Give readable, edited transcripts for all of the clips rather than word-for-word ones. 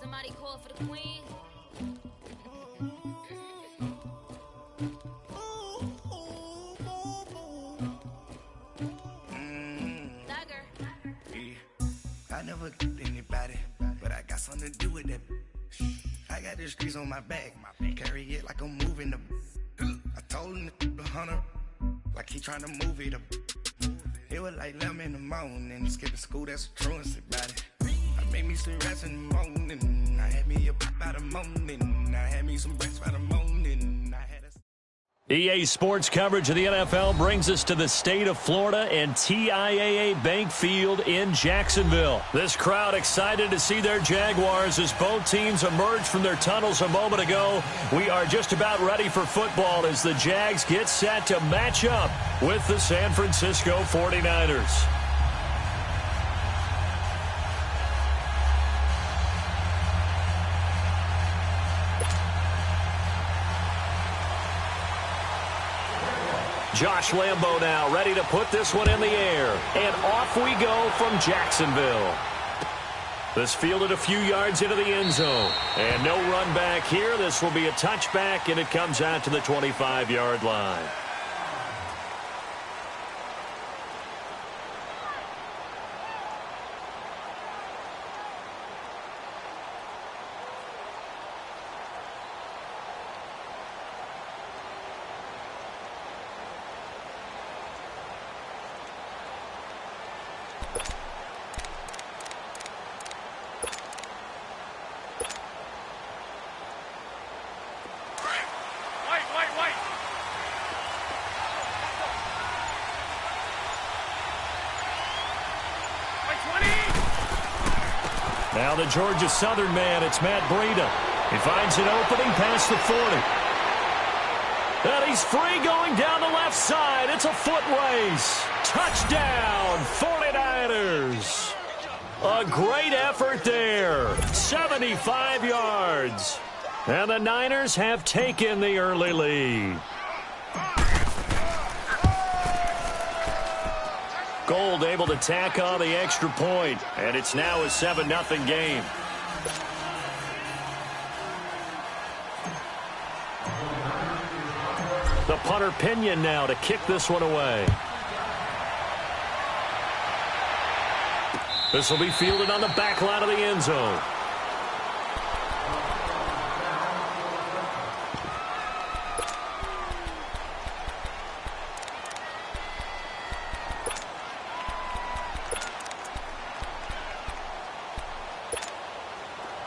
Somebody call for the queen. I never killed anybody, but I got something to do with that. I got the streets on my back, carry it like I'm moving the. I told him to 100, like he trying to move it up. It was like 11 in the morning, skipping school, that's a truancy about it. I made me some rest in the morning, I had me a pop by the morning, I had me some breakfast by the morning, I had a... EA Sports coverage of the NFL brings us to the state of Florida and TIAA Bank Field in Jacksonville. This crowd excited to see their Jaguars as both teams emerged from their tunnels a moment ago. We are just about ready for football as the Jags get set to match up with the San Francisco 49ers. Josh Lambo now ready to put this one in the air. And off we go from Jacksonville. This fielded a few yards into the end zone. And no run back here. This will be a touchback, and it comes out to the 25-yard line. Now the Georgia Southern man, it's Matt Breida. He finds an opening past the 40. And he's free going down the left side. It's a foot race. Touchdown, 49ers. A great effort there. 75 yards. And the Niners have taken the early lead. Gold able to tack on the extra point, and it's now a 7-0 game. The punter Pinion now to kick this one away. This will be fielded on the back line of the end zone.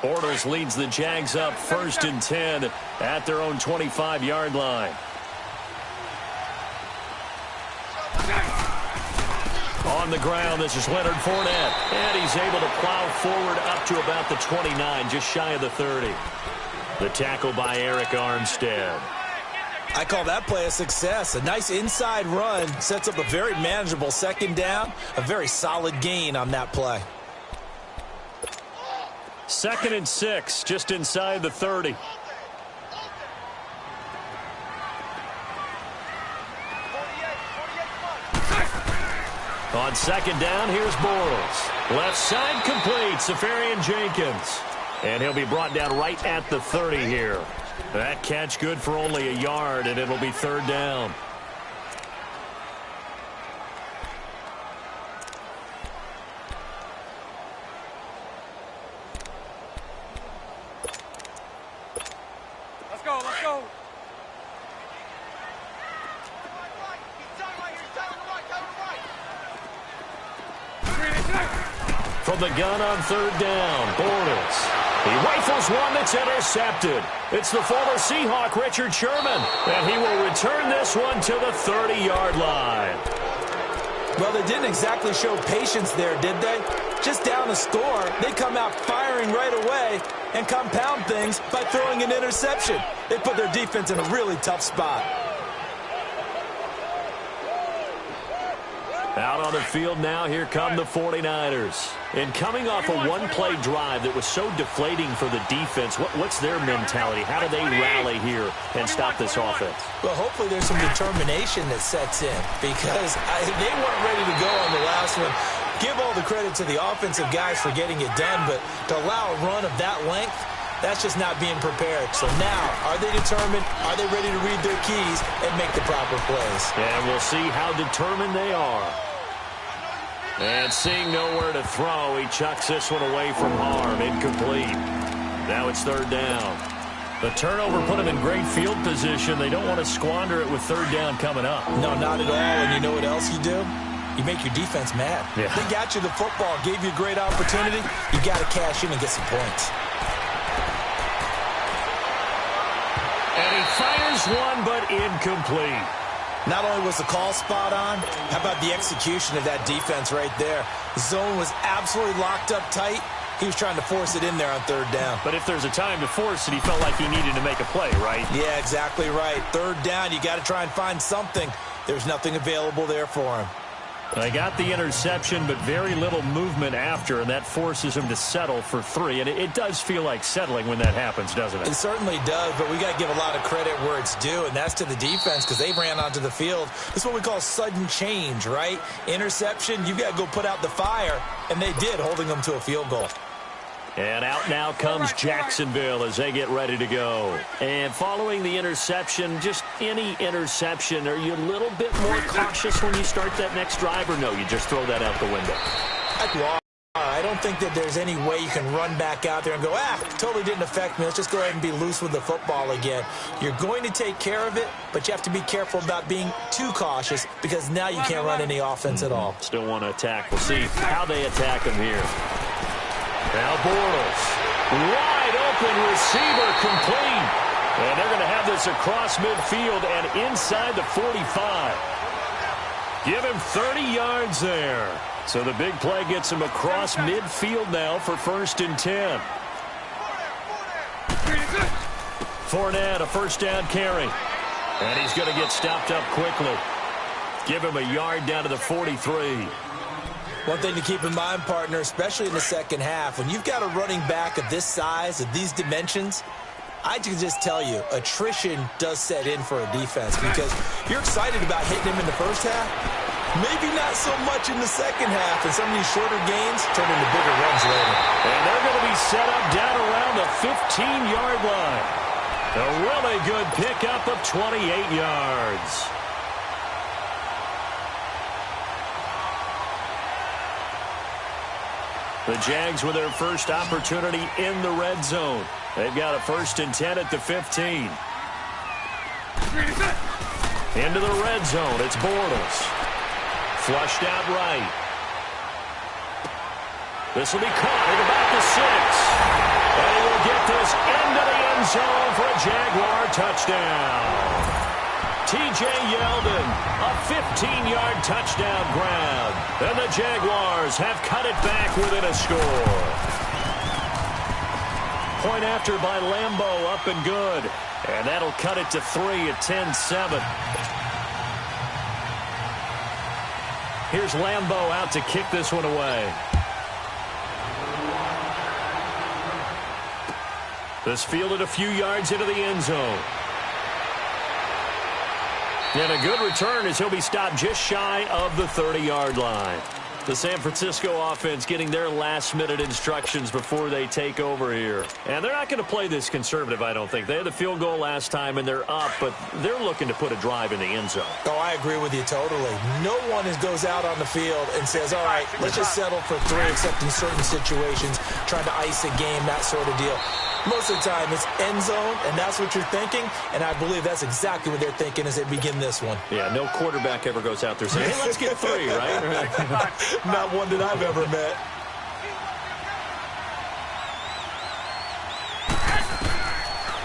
Bortles leads the Jags up 1st and 10 at their own 25-yard line. On the ground, this is Leonard Fournette. And he's able to plow forward up to about the 29, just shy of the 30. The tackle by Eric Armstead. I call that play a success. A nice inside run sets up a very manageable second down. A very solid gain on that play. 2nd and 6, just inside the 30. On 2nd down, here's Bortles. Left side complete, Safarian Jenkins. And he'll be brought down right at the 30 here. That catch good for only a yard, and it'll be 3rd down. From the gun on 3rd down, Bortles. He rifles one that's intercepted. It's the former Seahawk, Richard Sherman, and he will return this one to the 30-yard line. Well, they didn't exactly show patience there, did they? Just down a score, they come out firing right away and compound things by throwing an interception. They put their defense in a really tough spot. Out on the field now, here come the 49ers. And coming off a one-play drive that was so deflating for the defense, what's their mentality? How do they rally here and stop this offense? Well, hopefully there's some determination that sets in because they weren't ready to go on the last one. give all the credit to the offensive guys for getting it done, but to allow a run of that length, that's just not being prepared. So now, are they determined? Are they ready to read their keys and make the proper plays? And we'll see how determined they are. And seeing nowhere to throw, he chucks this one away from harm. Incomplete. Now it's third down. The turnover put them in great field position. They don't want to squander it with third down coming up. No, not at all. And you know what else you do? You make your defense mad. Yeah. They got you the football, gave you a great opportunity. You got to cash in and get some points. And he fires one, but incomplete. Not only was the call spot on, how about the execution of that defense right there? The zone was absolutely locked up tight. He was trying to force it in there on third down. But if there's a time to force it, he felt like he needed to make a play, right? Yeah, exactly right. Third down, you got to try and find something. There's nothing available there for him. They got the interception, but very little movement after, and that forces him to settle for 3. And it does feel like settling when that happens, doesn't it? It certainly does, but we got to give a lot of credit where it's due, and that's to the defense because they ran onto the field. This is what we call sudden change, right? Interception, you got to go put out the fire, and they did, holding them to a field goal. And out now comes Jacksonville as they get ready to go. And following the interception, just any interception, are you a little bit more cautious when you start that next drive, or no, you just throw that out the window? I don't think that there's any way you can run back out there and go, totally didn't affect me. Let's just go ahead and be loose with the football again. You're going to take care of it, but you have to be careful about being too cautious because now you can't run any offense at all. Still want to attack. We'll see how they attack him here. Now Bortles, wide open receiver, complete. And they're going to have this across midfield and inside the 45. Give him 30 yards there. So the big play gets him across midfield now for 1st and 10. Fournette, a first down carry. And he's going to get stopped up quickly. Give him a yard down to the 43. One thing to keep in mind, partner, especially in the second half, when you've got a running back of this size, of these dimensions, I can just tell you, attrition does set in for a defense because you're excited about hitting him in the first half, maybe not so much in the second half, and some of these shorter gains turn into bigger runs later. And they're going to be set up down around the 15-yard line. A really good pickup of 28 yards. The Jags with their first opportunity in the red zone. They've got a 1st and 10 at the 15. Into the red zone. It's Bortles. Flushed out right. This will be caught at about the 6. And he will get this into the end zone for a Jaguar touchdown. T.J. Yeldon, a 15-yard touchdown grab. And the Jaguars have cut it back within a score. Point after by Lambeau, up and good. And that'll cut it to 3 at 10-7. Here's Lambeau out to kick this one away. This fielded a few yards into the end zone. And a good return as he'll be stopped just shy of the 30-yard line. The San Francisco offense getting their last-minute instructions before they take over here. And they're not going to play this conservative, I don't think. They had the field goal last time, and they're up, but they're looking to put a drive in the end zone. Oh, I agree with you totally. No one goes out on the field and says, all right, let's just settle for 3, except in certain situations, trying to ice a game, that sort of deal. Most of the time, it's end zone, and that's what you're thinking, and I believe that's exactly what they're thinking as they begin this one. Yeah, no quarterback ever goes out there saying, hey, let's get 3, right? Not one that I've ever met.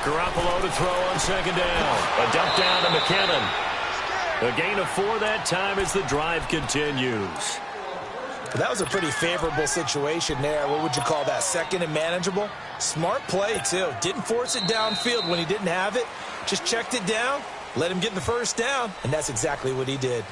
Garoppolo to throw on 2nd down. A dump down to McKinnon. A gain of 4 that time as the drive continues. That was a pretty favorable situation there. What would you call that? 2nd and manageable? Smart play, too. Didn't force it downfield when he didn't have it. Just checked it down, let him get the first down, and that's exactly what he did.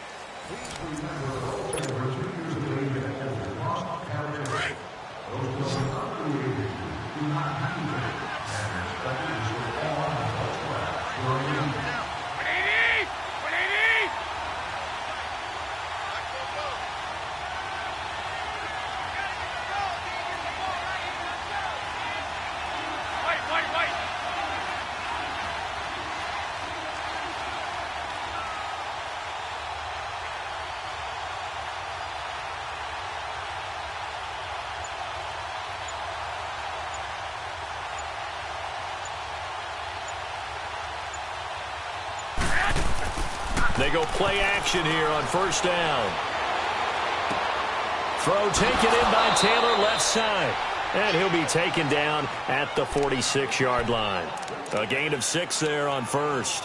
They go play action here on first down. Throw taken in by Taylor, left side. And he'll be taken down at the 46-yard line. A gain of 6 there on first.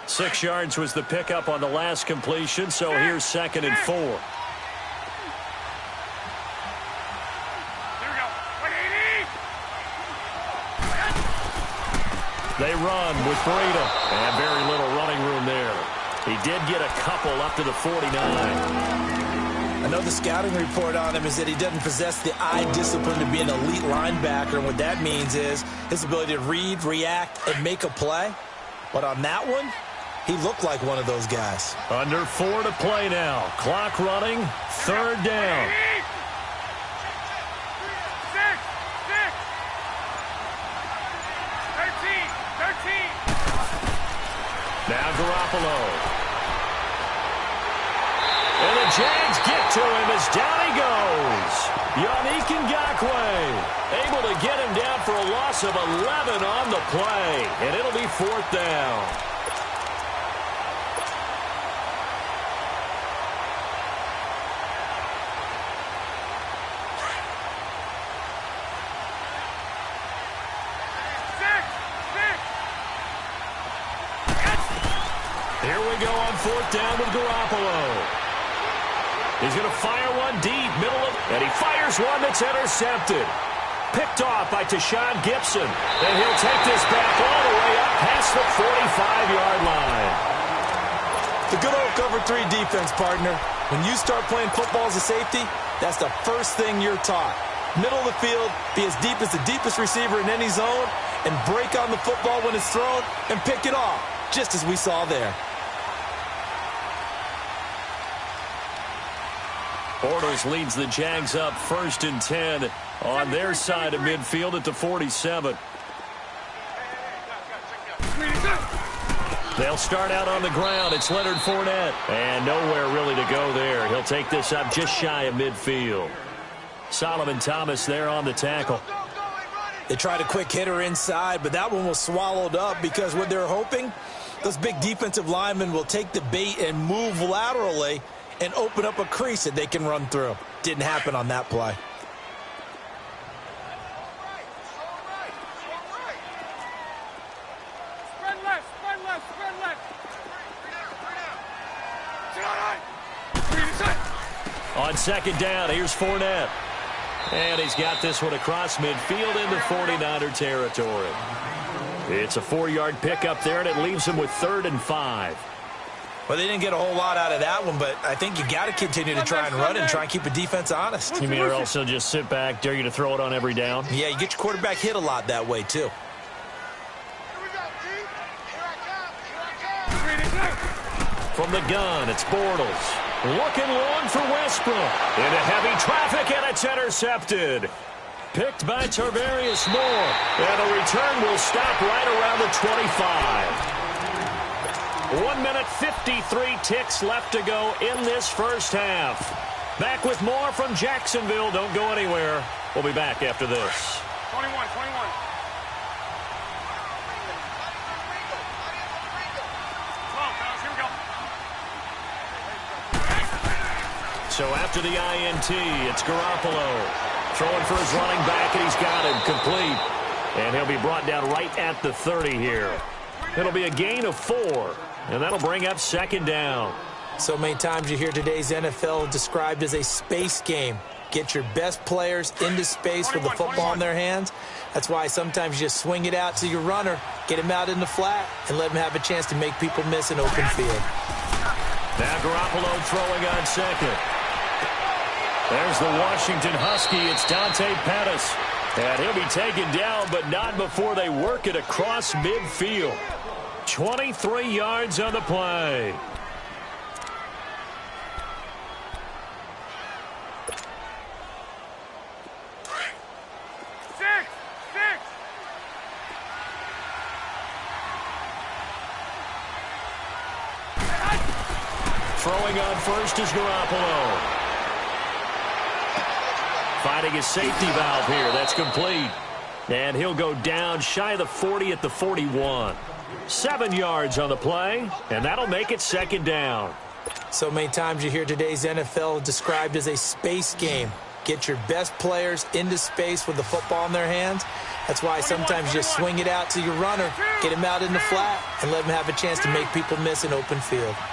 Six yards was the pickup on the last completion, so here's 2nd and 4. They run with Breida, and very little running room there. He did get a couple up to the 49. I know the scouting report on him is that he doesn't possess the eye discipline to be an elite linebacker, and what that means is his ability to read, react, and make a play. But on that one, he looked like one of those guys. Under 4 to play now. Clock running, 3rd down. Now Garoppolo. And the Jags get to him as down he goes. Yannick Ngakoue able to get him down for a loss of 11 on the play. And it'll be 4th down. Here we go on 4th down with Garoppolo. He's going to fire one deep, and he fires one that's intercepted. Picked off by Tashawn Gibson. And he'll take this back all the way up past the 45-yard line. The good old cover 3 defense, partner. When you start playing football as a safety, that's the first thing you're taught. Middle of the field, be as deep as the deepest receiver in any zone, and break on the football when it's thrown, and pick it off, just as we saw there. Bortles leads the Jags up 1st and 10 on their side of midfield at the 47. They'll start out on the ground. It's Leonard Fournette. And nowhere really to go there. He'll take this up just shy of midfield. Solomon Thomas there on the tackle. They tried a quick hitter inside, but that one was swallowed up because what they're hoping, those big defensive linemen will take the bait and move laterally and open up a crease that they can run through. Didn't happen on that play. On 2nd down, here's Fournette. And he's got this one across midfield into 49er territory. It's a 4-yard pickup there, and it leaves him with 3rd and 5. Well, they didn't get a whole lot out of that one, but I think you got to continue to try and run and try and keep the defense honest. You mean or else he'll just sit back, dare you to throw it on every down? Yeah, you get your quarterback hit a lot that way, too. From the gun, it's Bortles. Looking long for Westbrook. Into heavy traffic, and it's intercepted. Picked by Tarvarius Moore. And the return will stop right around the 25. 1 minute 53 ticks left to go in this first half. Back with more from Jacksonville. Don't go anywhere. We'll be back after this. 21. So after the INT, it's Garoppolo. Throwing for his running back, and he's got him complete. And he'll be brought down right at the 30 here. It'll be a gain of 4, and that'll bring up 2nd down. So many times you hear today's NFL described as a space game. Get your best players into space with the football in their hands. That's why sometimes you just swing it out to your runner, get him out in the flat, and let him have a chance to make people miss an open field. Now Garoppolo throwing on 2nd. There's the Washington Husky. It's Dante Pettis. And he'll be taken down, but not before they work it across midfield. 23 yards on the play. Throwing on first is Garoppolo. Finding his safety valve here. That's complete. And he'll go down shy of the 40 at the 41. 7 yards on the play, and that'll make it second down. So many times you hear today's NFL described as a space game. Get your best players into space with the football in their hands. That's why sometimes you just swing it out to your runner, get him out in the flat, and let him have a chance to make people miss an open field. 12.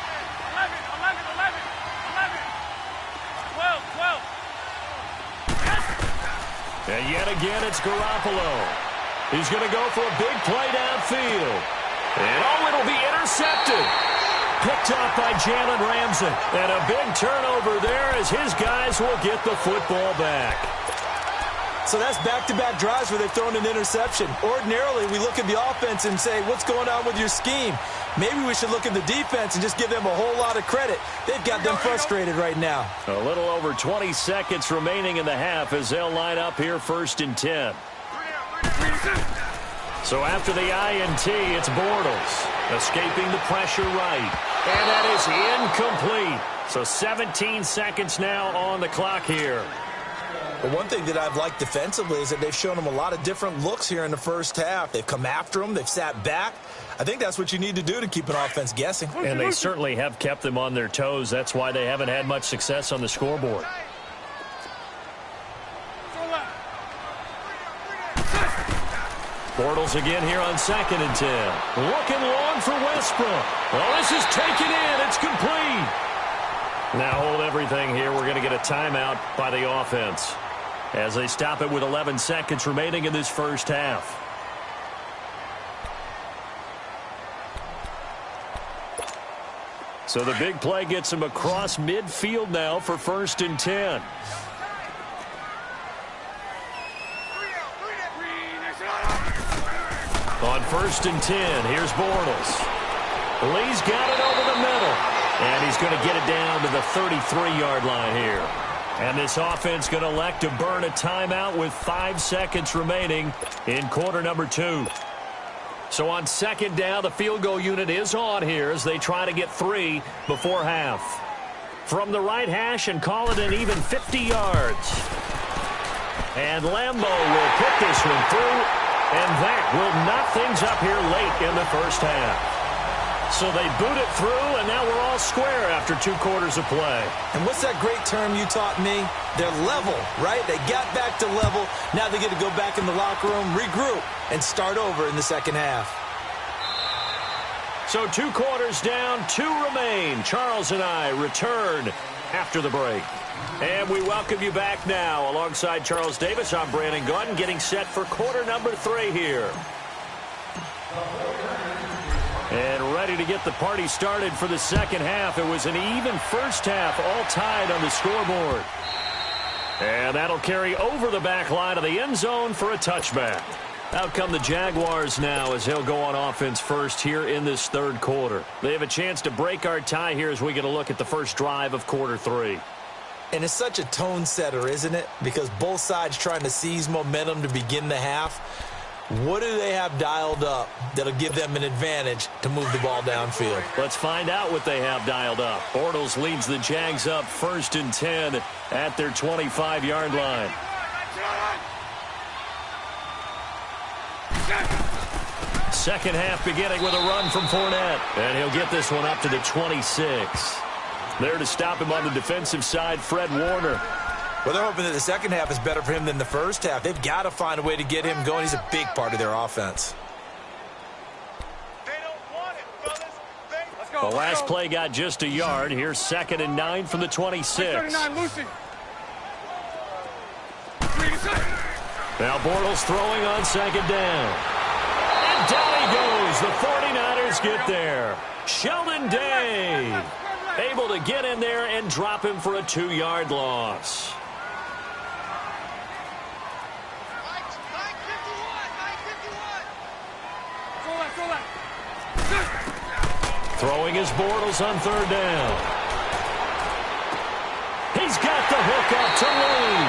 And yet again, it's Garoppolo. He's going to go for a big play downfield. And it'll be intercepted. Picked up by Jalen Ramsey. And a big turnover there as his guys will get the football back. So that's back-to-back drives where they've thrown an interception. Ordinarily, we look at the offense and say, what's going on with your scheme? Maybe we should look at the defense and just give them a whole lot of credit. They've got them frustrated right now. A little over 20 seconds remaining in the half as they'll line up here 1st and 10. So after the INT, it's Bortles escaping the pressure right. And that is incomplete. So 17 seconds now on the clock here. But one thing that I've liked defensively is that they've shown them a lot of different looks here in the first half. They've come after them. They've sat back. I think that's what you need to do to keep an offense guessing. And they certainly have kept them on their toes. That's why they haven't had much success on the scoreboard. Bortles again here on 2nd and 10. Looking long for Westbrook. Well, this is taken in. It's complete. Now hold everything here. We're going to get a timeout by the offense as they stop it with 11 seconds remaining in this first half. So the big play gets him across midfield now for 1st and 10. On 1st and 10, here's Bortles. Lee's got it over the middle. And he's going to get it down to the 33-yard line here. And this offense going to elect to burn a timeout with 5 seconds remaining in quarter number 2. So on 2nd down, the field goal unit is on here as they try to get 3 before half. From the right hash and call it an even 50 yards. And Lambeau will put this one through. And that will knock things up here late in the first half. So they boot it through, and now we're all square after 2 quarters of play. And what's that great term you taught me? They're level, right? They got back to level. Now they get to go back in the locker room, regroup, and start over in the second half. So 2 quarters down, 2 remain. Charles and I return after the break. And we welcome you back now. Alongside Charles Davis, I'm Brandon Gunn, getting set for quarter number 3 here. And ready to get the party started for the second half. It was an even first half, all tied on the scoreboard. And that'll carry over the back line of the end zone for a touchback. Out come the Jaguars now as they'll go on offense first here in this 3rd quarter. They have a chance to break our tie here as we get a look at the first drive of quarter 3. And it's such a tone setter, isn't it? Because both sides trying to seize momentum to begin the half. What do they have dialed up that'll give them an advantage to move the ball downfield? Let's find out what they have dialed up. Bortles leads the Jags up 1st and 10 at their 25-yard line. Second half beginning with a run from Fournette. And he'll get this one up to the 26. There to stop him on the defensive side, Fred Warner. Well, they're hoping that the second half is better for him than the first half. They've got to find a way to get him going. He's a big part of their offense. The last play got just a yard. Here's 2nd and 9 from the 26. Now Bortles throwing on 2nd down. And down he goes. The 49ers get there. Sheldon Day able to get in there and drop him for a 2-yard loss. Throwing his Bortles on 3rd down. He's got the hook up to Lee.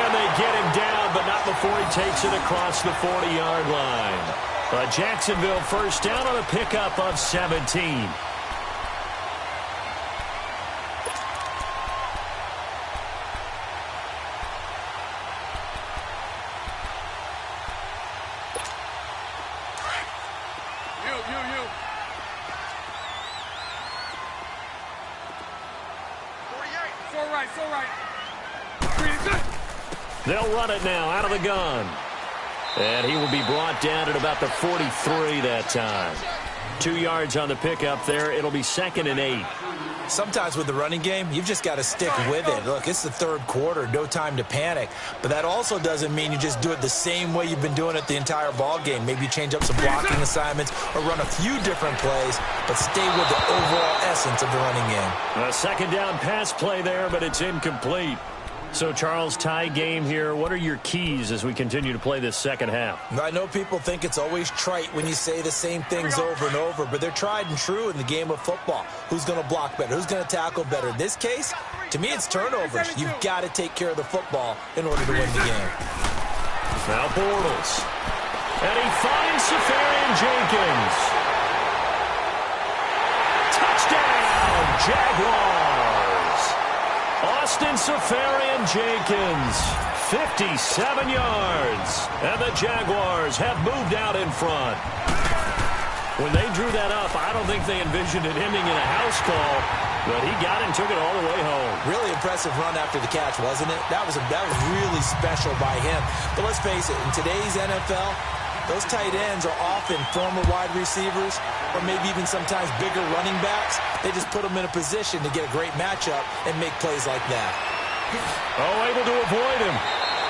And they get him down, but not before he takes it across the 40-yard line. A Jacksonville first down on a pickup of 17. you. 48. So right. They'll run it now out of the gun. And he will be brought down at about the 43 that time. 2 yards on the pickup there. It'll be 2nd and 8. Sometimes with the running game, you've just got to stick with it. Look, it's the third quarter, no time to panic. But that also doesn't mean you just do it the same way you've been doing it the entire ball game. Maybe change up some blocking assignments or run a few different plays, but stay with the overall essence of the running game. A 2nd down pass play there, but it's incomplete. So, Charles, tie game here. What are your keys as we continue to play this second half? I know people think it's always trite when you say the same things over and over, but they're tried and true in the game of football. Who's going to block better? Who's going to tackle better? In this case, to me, it's turnovers. You've got to take care of the football in order to win the game. Now Bortles. And he finds Safarian Jenkins. Touchdown, Jaguars. Austin Safarian Jenkins, 57 yards. And the Jaguars have moved out in front. When they drew that up, I don't think they envisioned it ending in a house call, but he got it and took it all the way home. Really impressive run after the catch, wasn't it? That was really special by him. But let's face it, in today's NFL, those tight ends are often former wide receivers or maybe even sometimes bigger running backs. They just put them in a position to get a great matchup and make plays like that. Oh, able to avoid him.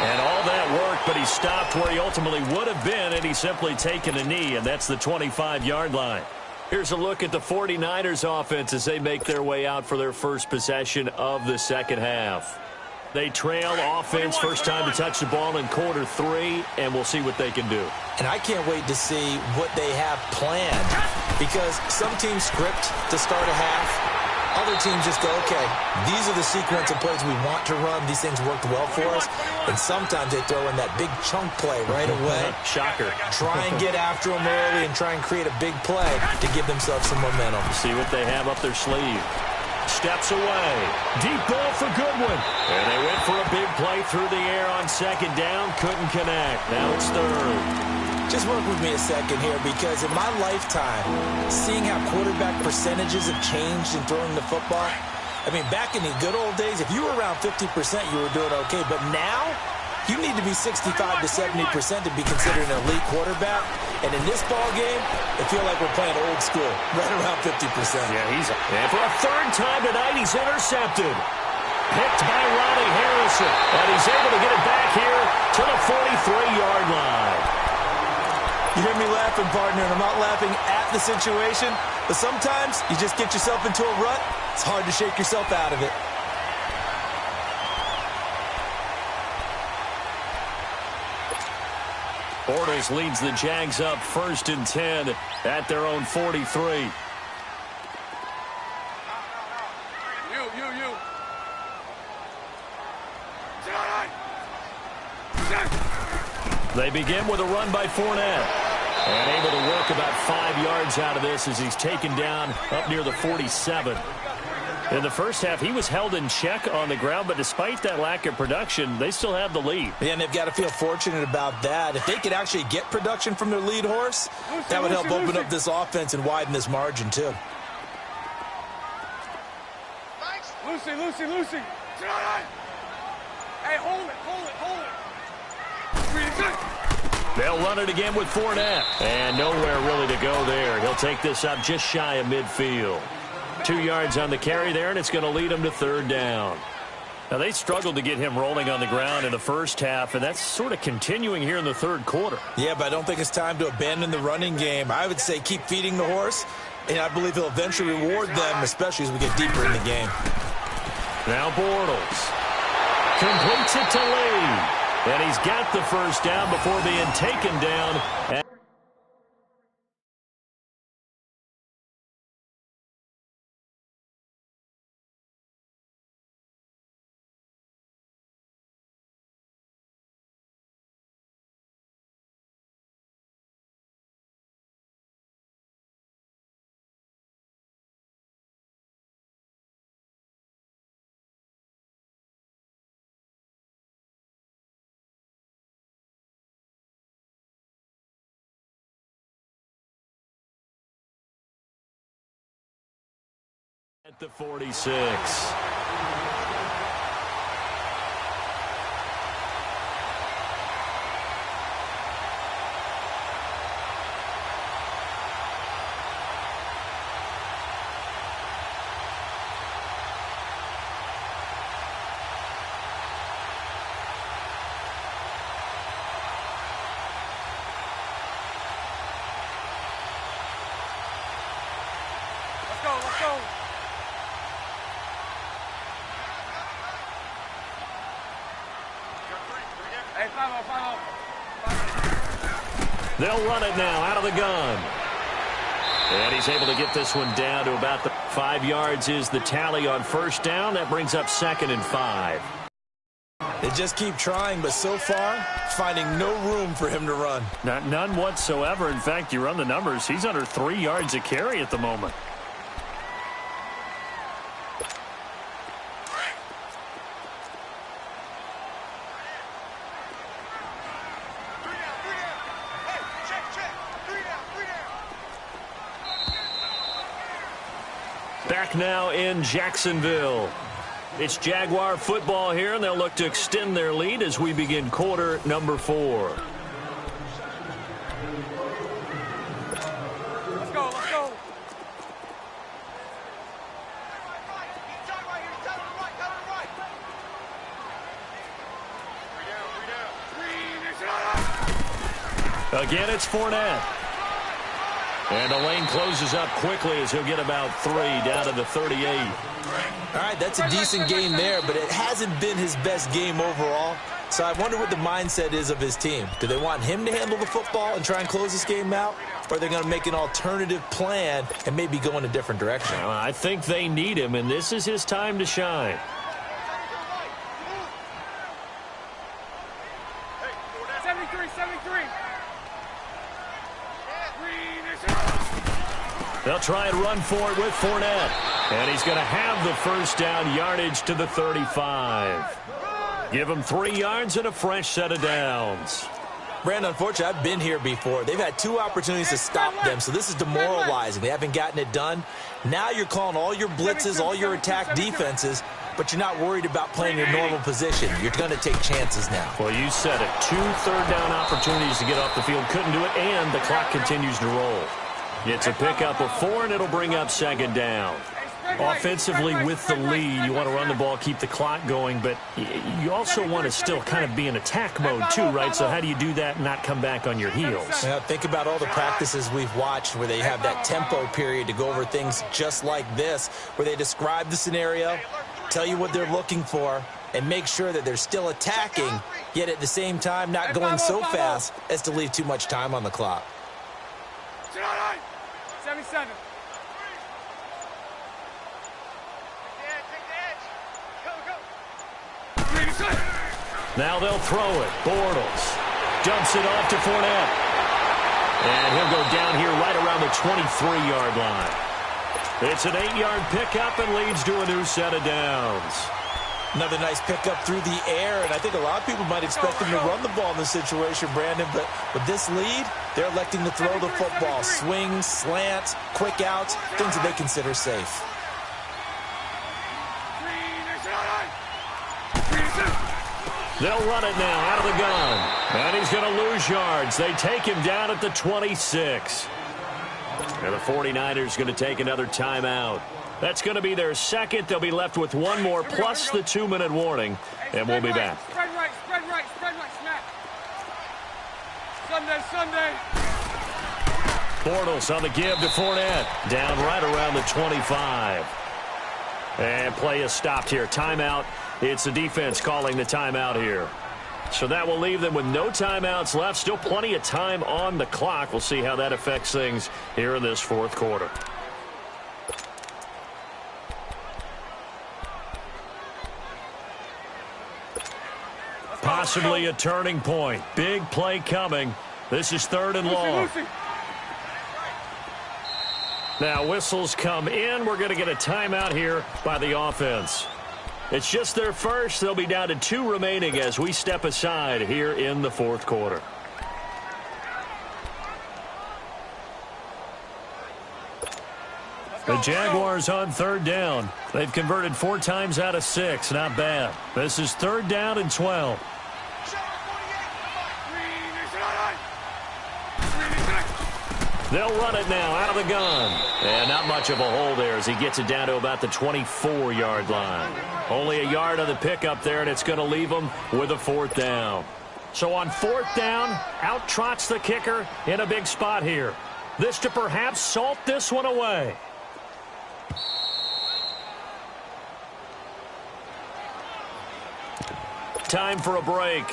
And all that work, but he stopped where he ultimately would have been, and he's simply taken a knee, and that's the 25-yard line. Here's a look at the 49ers offense as they make their way out for their first possession of the second half. They trail offense, first time to touch the ball in quarter 3, and we'll see what they can do. And I can't wait to see what they have planned, because some teams script to start a half. Other teams just go, okay, these are the sequence of plays we want to run. These things worked well for us. And sometimes they throw in that big chunk play right away. Shocker. Try and get after them early and try and create a big play to give themselves some momentum. See what they have up their sleeve. Steps away. Deep ball for Goodwin. And they went for a big play through the air on 2nd down. Couldn't connect. Now it's 3rd. Just work with me a second here, because in my lifetime, seeing how quarterback percentages have changed in throwing the football, I mean, back in the good old days, if you were around 50%, you were doing okay. But now, you need to be 65 to 70% to be considered an elite quarterback. And in this ball game, I feel like we're playing old school, right around 50%. Yeah, and for a 3rd time tonight, he's intercepted. Picked by Ronnie Harrison. And he's able to get it back here to the 43-yard line. You hear me laughing, partner, and I'm not laughing at the situation, but sometimes you just get yourself into a rut. It's hard to shake yourself out of it. Bortles leads the Jags up 1st and 10 at their own 43. You. They begin with a run by Fournette. And able to work about 5 yards out of this as he's taken down up near the 47. In the first half, he was held in check on the ground, but despite that lack of production, they still have the lead. Yeah, and they've got to feel fortunate about that. If they could actually get production from their lead horse, that would help open up this offense and widen this margin, too. Lucy. Hey, hold it. They'll run it again with Fournette. And nowhere really to go there. He'll take this up just shy of midfield. 2 yards on the carry there, and it's going to lead him to 3rd down. Now, they struggled to get him rolling on the ground in the first half, and that's sort of continuing here in the 3rd quarter. Yeah, but I don't think it's time to abandon the running game. I would say keep feeding the horse, and I believe he'll eventually reward them, especially as we get deeper in the game. Now Bortles completes it to Lee. And he's got the first down before being taken down. At the 46. Let's go. Hey, 5-0. They'll run it now out of the gun. And he's able to get this one down to about the 5 yards is the tally on first down. That brings up 2nd and 5. They just keep trying, but so far, finding no room for him to run. None whatsoever. In fact, you run the numbers. He's under 3 yards a carry at the moment. Back now in Jacksonville. It's Jaguar football here, and they'll look to extend their lead as we begin quarter number 4. Let's go. Again, it's Fournette. And the lane closes up quickly as he'll get about 3 down to the 38. All right, that's a decent game there, but it hasn't been his best game overall. So I wonder what the mindset is of his team. Do they want him to handle the football and try and close this game out? Or are they going to make an alternative plan and maybe go in a different direction? Well, I think they need him, and this is his time to shine. They'll try and run for it with Fournette. And he's going to have the first down yardage to the 35. Give him 3 yards and a fresh set of downs. Brandon, unfortunately, I've been here before. They've had 2 opportunities to stop them, so this is demoralizing. They haven't gotten it done. Now you're calling all your blitzes, all your attack defenses, but you're not worried about playing your normal position. You're going to take chances now. Well, you said it. 2 third-down opportunities to get off the field. Couldn't do it, and the clock continues to roll. It's a pickup of 4, and it'll bring up 2nd down. Offensively, with the lead, you want to run the ball, keep the clock going, but you also want to still kind of be in attack mode too, right? So how do you do that and not come back on your heels? Now, think about all the practices we've watched where they have that tempo period to go over things just like this, where they describe the scenario, tell you what they're looking for, and make sure that they're still attacking, yet at the same time not going so fast as to leave too much time on the clock. 77. Now they'll throw it. Bortles dumps it off to Fournette. And he'll go down here right around the 23-yard line. It's an 8-yard pickup and leads to a new set of downs. Another nice pickup through the air, and I think a lot of people might expect them to run the ball in this situation, Brandon, but with this lead, they're electing to throw the football. Swings, slants, quick outs, things that they consider safe. They'll run it now out of the gun. And he's going to lose yards. They take him down at the 26. And the 49ers going to take another timeout. That's going to be their second. They'll be left with 1 more plus the 2-minute warning. And we'll be back. Spread right, snap. Sunday. Bortles on the give to Fournette. Down right around the 25. And play is stopped here. Timeout. It's the defense calling the timeout here. So that will leave them with no timeouts left. Still plenty of time on the clock. We'll see how that affects things here in this 4th quarter. Possibly a turning point. Big play coming. This is 3rd and long. Now whistles come in. We're going to get a timeout here by the offense. It's just their first. They'll be down to 2 remaining as we step aside here in the 4th quarter. The Jaguars on third down. They've converted 4 times out of 6. Not bad. This is 3rd down and 12. They'll run it now out of the gun. And not much of a hole there as he gets it down to about the 24-yard line. Only a yard on the pickup there, and it's going to leave him with a 4th down. So on 4th down, out trots the kicker in a big spot here. This to perhaps salt this one away. Time for a break.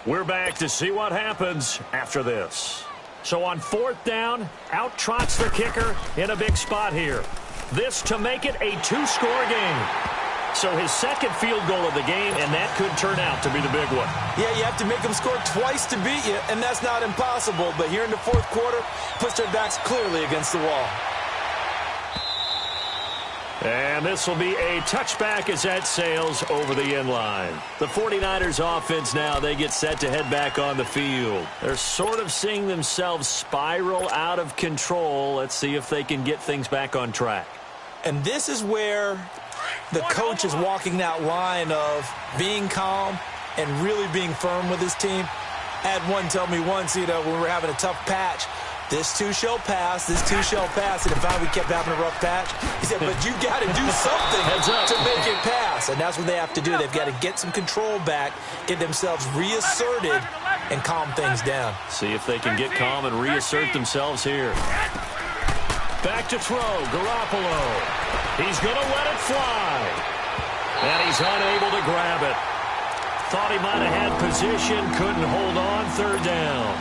We're back to see what happens after this. So on 4th down, out trots the kicker in a big spot here. This to make it a 2-score game. So his 2nd field goal of the game, and that could turn out to be the big one. Yeah, you have to make them score twice to beat you, and that's not impossible. But here in the 4th quarter, puts their backs clearly against the wall. And this will be a touchback as that sails over the end line. The 49ers offense now, they get set to head back on the field. They're sort of seeing themselves spiral out of control. Let's see if they can get things back on track. And this is where the coach is walking that line of being calm and really being firm with his team. I had one tell me once, when we were having a tough patch, this too shall pass, this too shall pass. And if we kept having a rough patch, he said, but you got to do something to make it pass. And that's what they have to do. They've got to get some control back, get themselves reasserted, and calm things down. See if they can get calm and reassert themselves here. Back to throw, Garoppolo. He's going to let it fly. And he's unable to grab it. Thought he might have had position, couldn't hold on, 3rd down.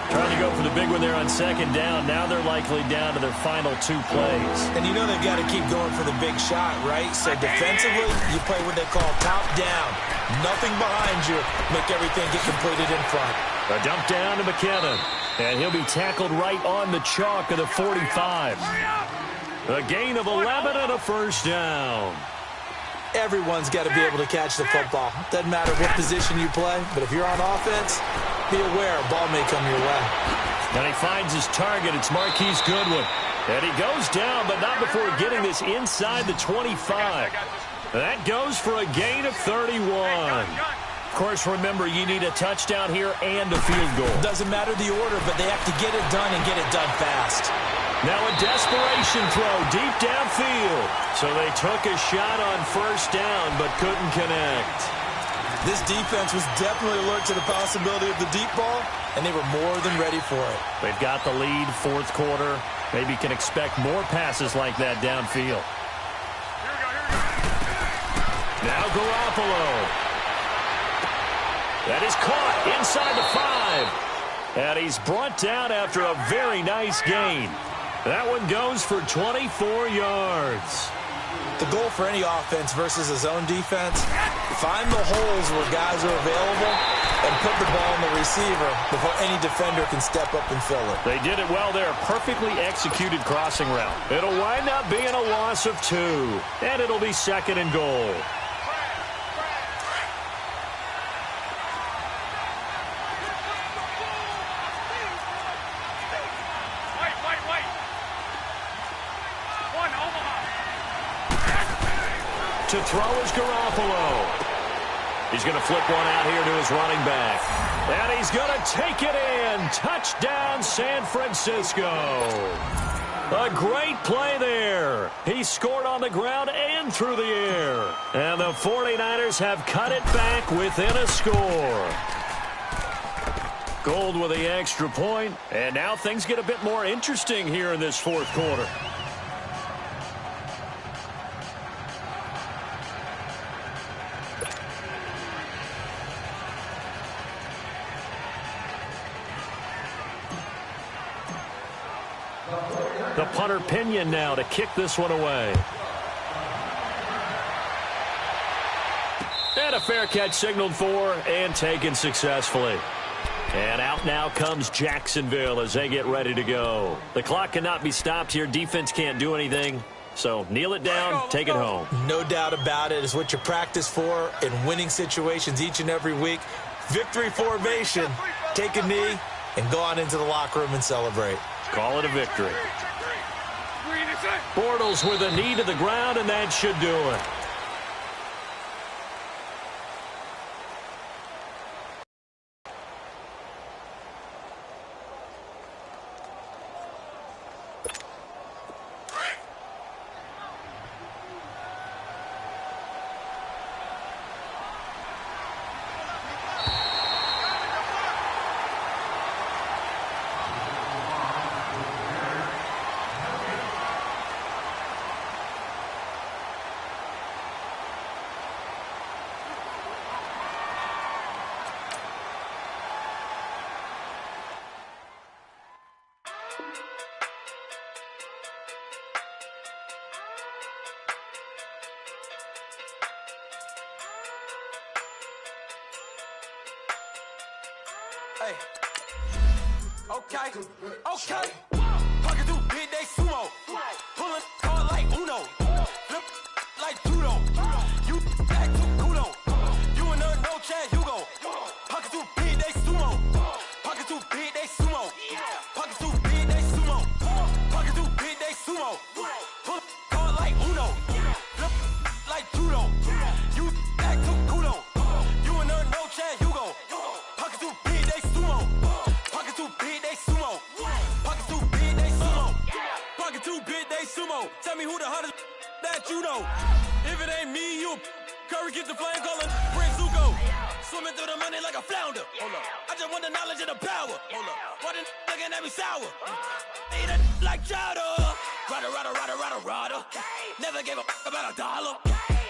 Trying to go for the big one there on 2nd down. Now they're likely down to their final 2 plays. And they've got to keep going for the big shot, right? So defensively, you play what they call top down. Nothing behind you. Make everything get completed in front. A dump down to McKinnon. And he'll be tackled right on the chalk of the 45. A gain of 11 and a 1st down. Everyone's got to be able to catch the football. Doesn't matter what position you play, but if you're on offense, be aware a ball may come your way. And he finds his target. It's Marquise Goodwin. And he goes down, but not before getting this inside the 25. That goes for a gain of 31. Of course, remember, you need a touchdown here and a field goal. Doesn't matter the order, but they have to get it done and get it done fast. Now a desperation throw deep downfield. So they took a shot on 1st down, but couldn't connect. This defense was definitely alert to the possibility of the deep ball, and they were more than ready for it. They've got the lead, 4th quarter. Maybe can expect more passes like that downfield. Now Garoppolo. That is caught inside the 5. And he's brought down after a very nice gain. That one goes for 24 yards. The goal for any offense versus a zone defense, find the holes where guys are available and put the ball on the receiver before any defender can step up and fill it. They did it well there. Perfectly executed crossing route. It'll wind up being a loss of 2. And it'll be 2nd and goal. To throw is Garoppolo. He's going to flip one out here to his running back. And he's going to take it in. Touchdown, San Francisco. A great play there. He scored on the ground and through the air. And the 49ers have cut it back within a score. Gold with the extra point. And now things get a bit more interesting here in this 4th quarter. The punter Pinion now to kick this one away. And a fair catch signaled for and taken successfully. And out now comes Jacksonville as they get ready to go. The clock cannot be stopped here. Defense can't do anything. So kneel it down, take it home. No doubt about it. It's what you practice for in winning situations each and every week. Victory formation. Take a knee and go on into the locker room and celebrate. Call it a victory. screen, it's it. Bortles with a knee to the ground, and that should do it. Hey. Okay. Pocket through big day sumo. Pulling card like Uno. Flip like judo. You back to kudo. You and her no Chad Hugo. Pocket through big day sumo. Pocket through big day sumo. Pocket through big day sumo. Pocket through big day sumo. Pull card like Uno. Flip like judo. You back to kudo. You and her no Chad Hugo. Pocket through big day sumo. Pocket too big, they sumo. Pocket too big, they sumo. Pocket too big, they sumo. Tell me who the hottest that you know. If it ain't me, you. Curry get the flame calling Prince Zuko. Swimming through the money like a flounder. Hold up. I just want the knowledge and the power. Hold up. Why the looking at me sour? Eat it like chowder. Rada. Never gave a about $1.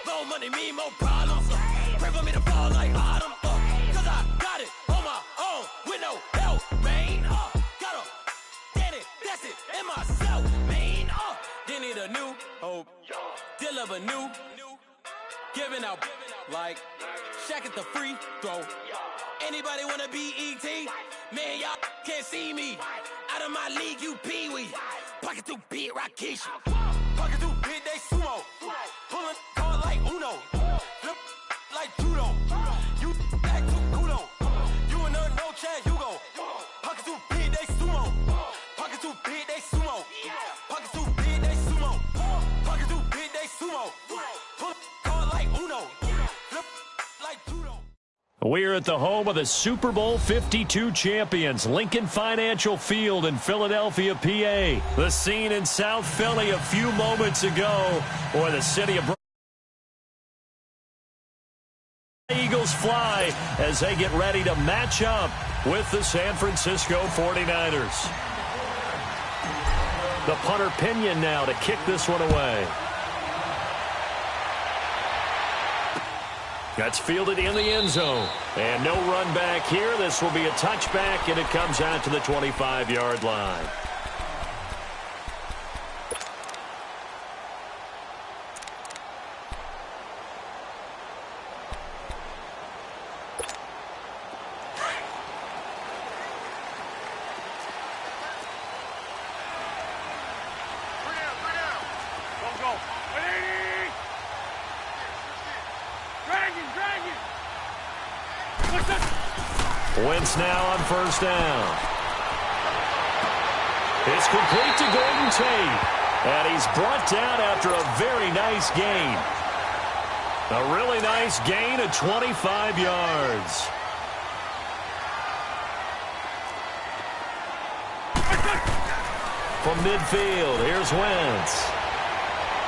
More money, me, more problems. Pray for me to fall like autumn. Cause I got it on my own with no help, man. Gotta get it, that's it, in myself, man. They need a new hope, deal of a new, giving out like Shaq at the free throw. Anybody wanna be ET? Man, y'all can't see me. Out of my league, you pee-wee. Pocket too big, Rakesh. Pocket too big, they sumo. Pulling card like Uno. Flip like judo. You back to kudo. You and her no Chad Hugo. Pocket too big, they sumo. Pocket too big, they sumo. Pocket too big, they sumo. Pocket too big, they sumo. Pull card like Uno. Flip like judo. We're at the home of the Super Bowl 52 champions, Lincoln Financial Field in Philadelphia, PA. The scene in South Philly a few moments ago, where the city of Eagles fly as they get ready to match up with the San Francisco 49ers. The punter Pinion now to kick this one away. That's fielded in the end zone. And no run back here. This will be a touchback, and it comes out to the 25-yard line. Wentz now on first down. It's complete to Golden Tate. And he's brought down after a very nice gain. A really nice gain of 25 yards. From midfield, here's Wentz.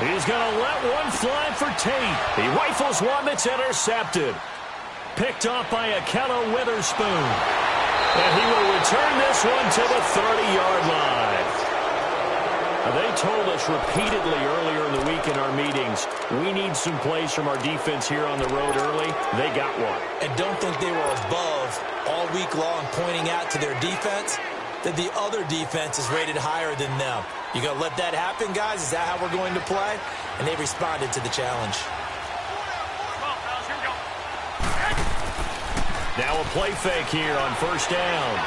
He's going to let one fly for Tate. He rifles one that's intercepted. Picked off by Akello Witherspoon. And he will return this one to the 30-yard line. Now, they told us repeatedly earlier in the week in our meetings, we need some plays from our defense here on the road early. They got one. And don't think they were above all week long pointing out to their defense that the other defense is rated higher than them. You going to let that happen, guys? Is that how we're going to play? And they responded to the challenge. Now a play fake here on first down.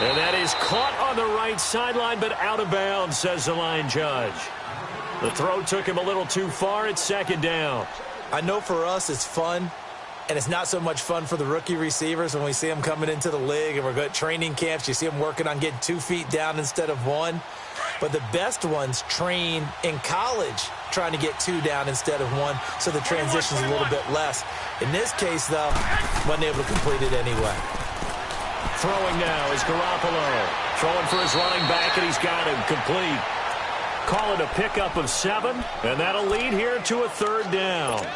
And that is caught on the right sideline, but out of bounds, says the line judge. The throw took him a little too far. It's second down. I know for us it's fun And it's not so much fun for the rookie receivers when we see them coming into the league and we're going to training camps. You see them working on getting 2 feet down instead of 1. But the best ones train in college trying to get 2 down instead of 1, so the transition's a little bit less. In this case, though, wasn't able to complete it anyway. Throwing now is Garoppolo. Throwing for his running back, and he's got him complete. Call it a pickup of 7, and that'll lead here to a 3rd down.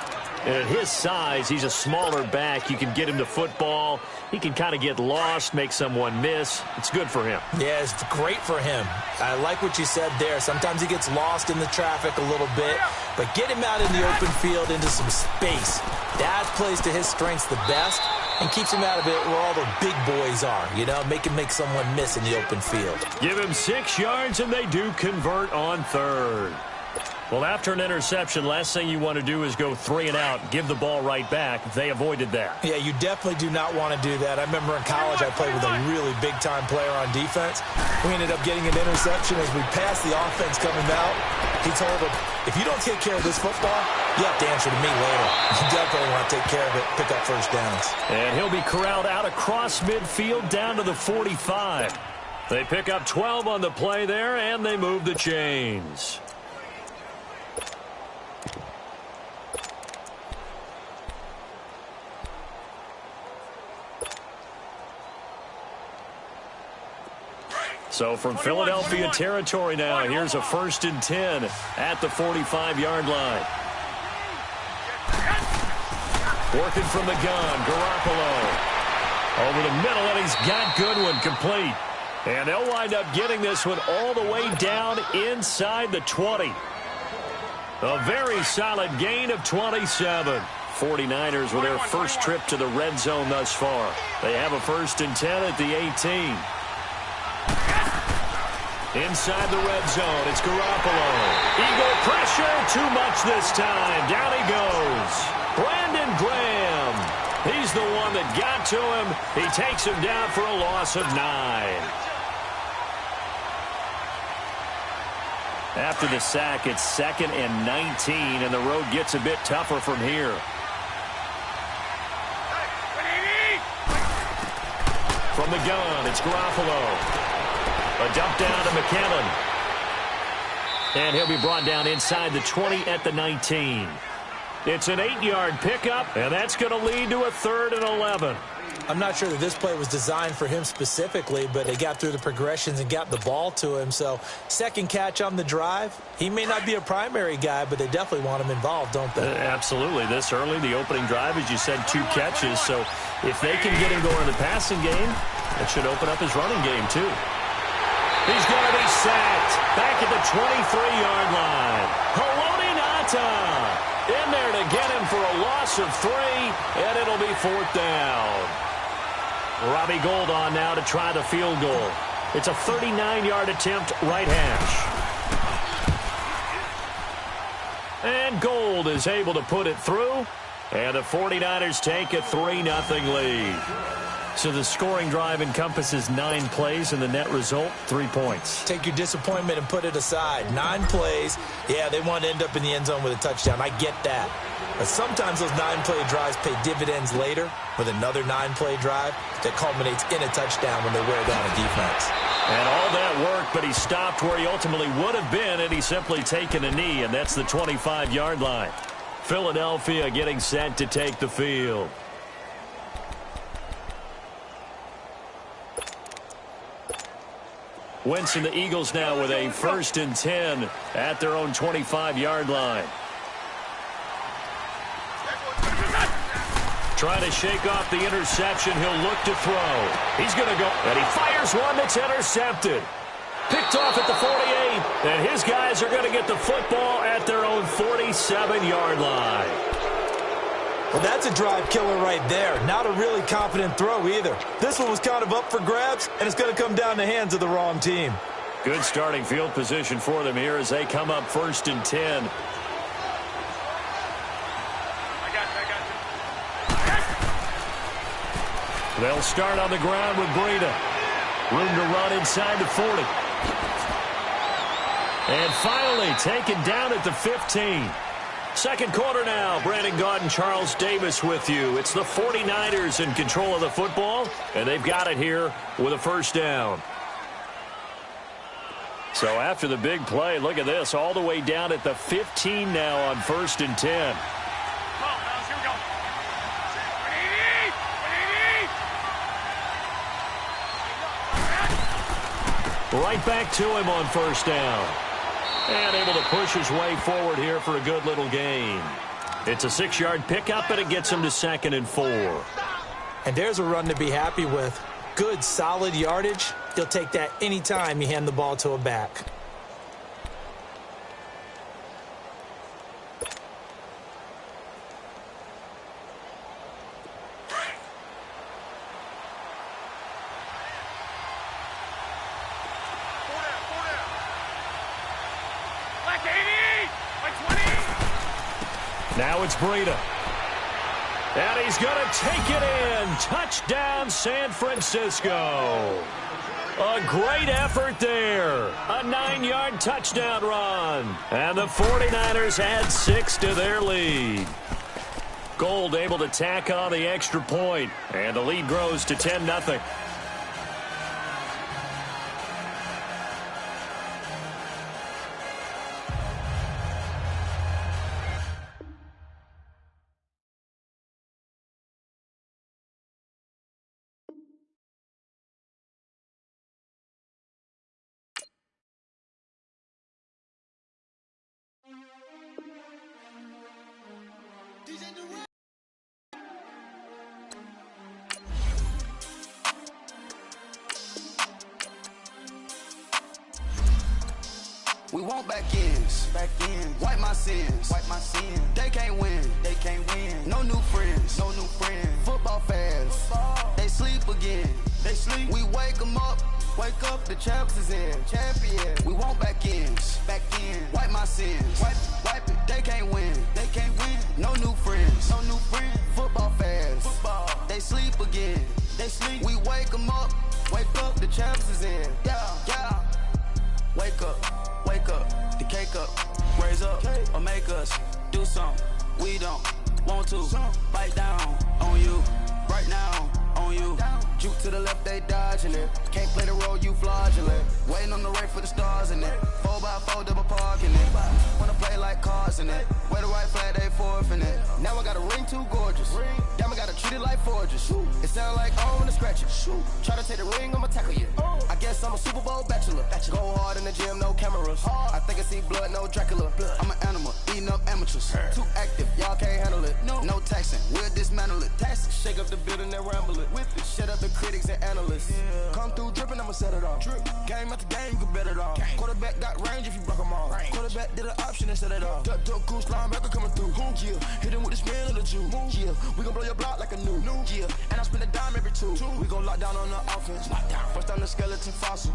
And at his size, he's a smaller back. You can get him to football. He can kind of get lost, make someone miss. It's good for him. Yeah, it's great for him. I like what you said there. Sometimes he gets lost in the traffic a little bit, but get him out in the open field into some space. That plays to his strengths the best and keeps him out of it where all the big boys are, you know, make him make someone miss in the open field. Give him 6 yards, and they do convert on 3rd. Well, after an interception, last thing you want to do is go 3 and out, give the ball right back. They avoided that. Yeah, you definitely do not want to do that. I remember in college I played with a really big-time player on defense. We ended up getting an interception as we passed the offense coming out. He told him, if you don't take care of this football, you have to answer to me later. You definitely want to take care of it, pick up first downs. And he'll be corralled out across midfield down to the 45. They pick up 12 on the play there, and they move the chains. So from Philadelphia territory now, here's a 1st and 10 at the 45-yard line. Working from the gun, Garoppolo. Over the middle, and he's got Goodwin complete. And they'll wind up getting this one all the way down inside the 20. A very solid gain of 27. 49ers with their first trip to the red zone thus far. They have a 1st and 10 at the 18. Inside the red zone, it's Garoppolo. Eagle pressure, too much this time. Down he goes. Brandon Graham. He's the one that got to him. He takes him down for a loss of 9. After the sack, it's 2nd and 19, and the road gets a bit tougher from here. From the gun, it's Garoppolo. A dump down to McKinnon. And he'll be brought down inside the 20 at the 19. It's an 8-yard pickup, and that's going to lead to a 3rd and 11. I'm not sure that this play was designed for him specifically, but they got through the progressions and got the ball to him. So, 2nd catch on the drive. He may not be a primary guy, but they definitely want him involved, don't they? Absolutely. This early, the opening drive, as you said, 2 catches. So, if they can get him going in the passing game, it should open up his running game, too. He's going to be sacked back at the 23-yard line. Haloti Ngata in there to get him for a loss of 3, and it'll be 4th down. Robbie Gould on now to try the field goal. It's a 39-yard attempt, right hash. And Gould is able to put it through, and the 49ers take a 3-0 lead. So the scoring drive encompasses 9 plays, and the net result, 3 points. Take your disappointment and put it aside. 9 plays. Yeah, they want to end up in the end zone with a touchdown. I get that. But sometimes those 9-play drives pay dividends later with another 9-play drive that culminates in a touchdown when they wear down a defense. And all that work, but he stopped where he ultimately would have been, and he's simply taken a knee, and that's the 25-yard line. Philadelphia getting set to take the field. Wentz and the Eagles now with a 1st and 10 at their own 25-yard line. Trying to shake off the interception. He'll look to throw. He's going to go, and he fires one that's intercepted. Picked off at the 48, and his guys are going to get the football at their own 47-yard line. Well, that's a drive killer right there. Not a really confident throw either. This one was kind of up for grabs, and it's going to come down the hands of the wrong team. Good starting field position for them here as they come up 1st and 10. They'll start on the ground with Breida. Room to run inside the 40. And finally taken down at the 15. Second quarter now. Brandon Gaud and Charles Davis with you. It's the 49ers in control of the football, and they've got it here with a first down. So after the big play, look at this, all the way down at the 15 now on 1st and 10. Right back to him on first down. And able to push his way forward here for a good little gain. It's a 6-yard pickup, and it gets him to 2nd and 4. And there's a run to be happy with. Good, solid yardage. He'll take that anytime you hand the ball to a back. Now it's Breida. And he's going to take it in. Touchdown, San Francisco. A great effort there. A 9-yard touchdown run. And the 49ers add 6 to their lead. Gold able to tack on the extra point. And the lead grows to 10-0. We want back ends, wipe my sins, They can't win, No new friends, Football fans, they sleep again, We wake them up, the champs is in, We want back ends, wipe my sins, wipe it. They can't win, No new friends, Football fans, they sleep again, We wake them up, the champs is in, yeah. Wake up, the cake up, raise up, or make us do something we don't want to. Bite down on you, right now on you. Juke to the left, they dodging it. Can't play the role, you fraudulent. Waiting on the right for the stars in it. 4x4 double parking it. Wanna play like cars in it. Wear the white flag, they forfeit it. Now I got a ring too gorgeous. Damn, I gotta treat it like forges. It sound like I wanna scratch it. Try to take the ring, I'ma tackle you. I guess I'm a Super Bowl bachelor. Go hard in the gym, no cameras. I think I see blood, no Dracula. I'm an animal, eating up amateurs. Too active, y'all can't handle it. No taxing, we'll dismantle it. Shake up the building and ramble it. Whip it, shut up the critics and analysts. Come through dripping, I'ma set it off. Game after game, you can bet it off. Quarterback got range if you block them off. Quarterback did an option and set it off. Duck, goose, linebacker coming through. Yeah, hit him with the spin of the Jew. Yeah, we gon' blow your block like a new. Yeah, and I spend a dime every two. We gon' lock down on the offense. Bust down the skeleton fossil.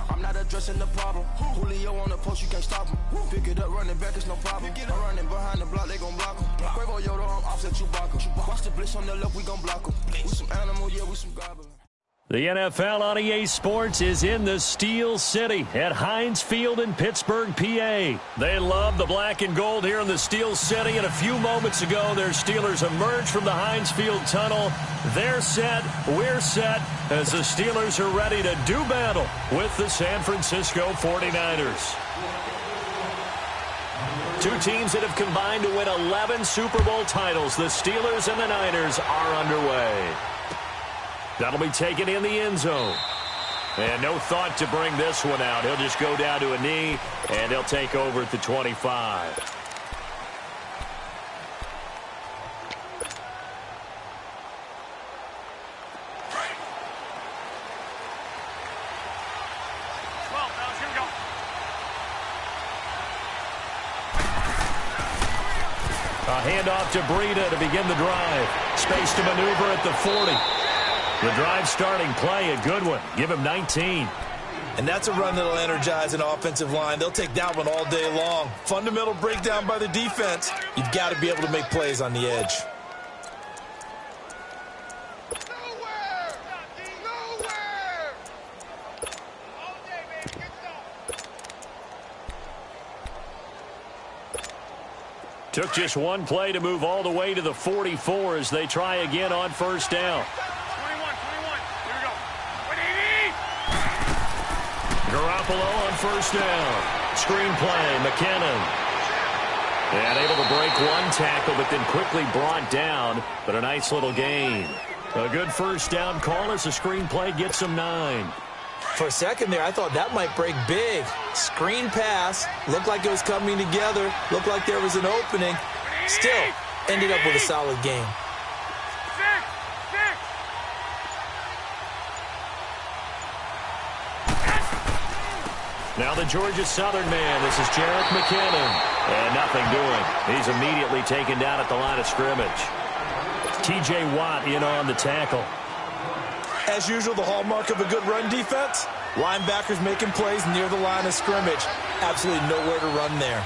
I'm not addressing the problem. Julio on the post, you can't stop him. Pick it up, running back, it's no problem. I'm running behind the block, they gon' block him. Quavo Yoda, I'm offset Chewbacca. Watch the blitz on the left, we gon' block him. We some animal, yeah, we some goblin. The NFL on EA Sports is in the Steel City at Heinz Field in Pittsburgh, PA. They love the black and gold here in the Steel City, and a few moments ago, their Steelers emerged from the Heinz Field tunnel. They're set, we're set, as the Steelers are ready to do battle with the San Francisco 49ers. Two teams that have combined to win 11 Super Bowl titles. The Steelers and the Niners are underway. That'll be taken in the end zone. And no thought to bring this one out. He'll just go down to a knee, and he'll take over at the 25. A handoff to Breida to begin the drive. Space to maneuver at the 40. The drive starting play, a good one. Give him 19. And that's a run that'll energize an offensive line. They'll take that one all day long. Fundamental breakdown by the defense. You've got to be able to make plays on the edge. Took just one play to move all the way to the 44 as they try again on first down. 21. Here we go. 180. Garoppolo on first down. Screen play, McKinnon. And able to break one tackle, but then quickly brought down. But a nice little gain. A good first down call as the screen play gets him 9. For a second there, I thought that might break big. Screen pass. Looked like it was coming together. Looked like there was an opening. Still ended up with a solid game. 6. Now the Georgia Southern man. This is Jerick McKinnon. And nothing doing. He's immediately taken down at the line of scrimmage. T.J. Watt in on the tackle. As usual, the hallmark of a good run defense, linebackers making plays near the line of scrimmage. Absolutely nowhere to run there. 20.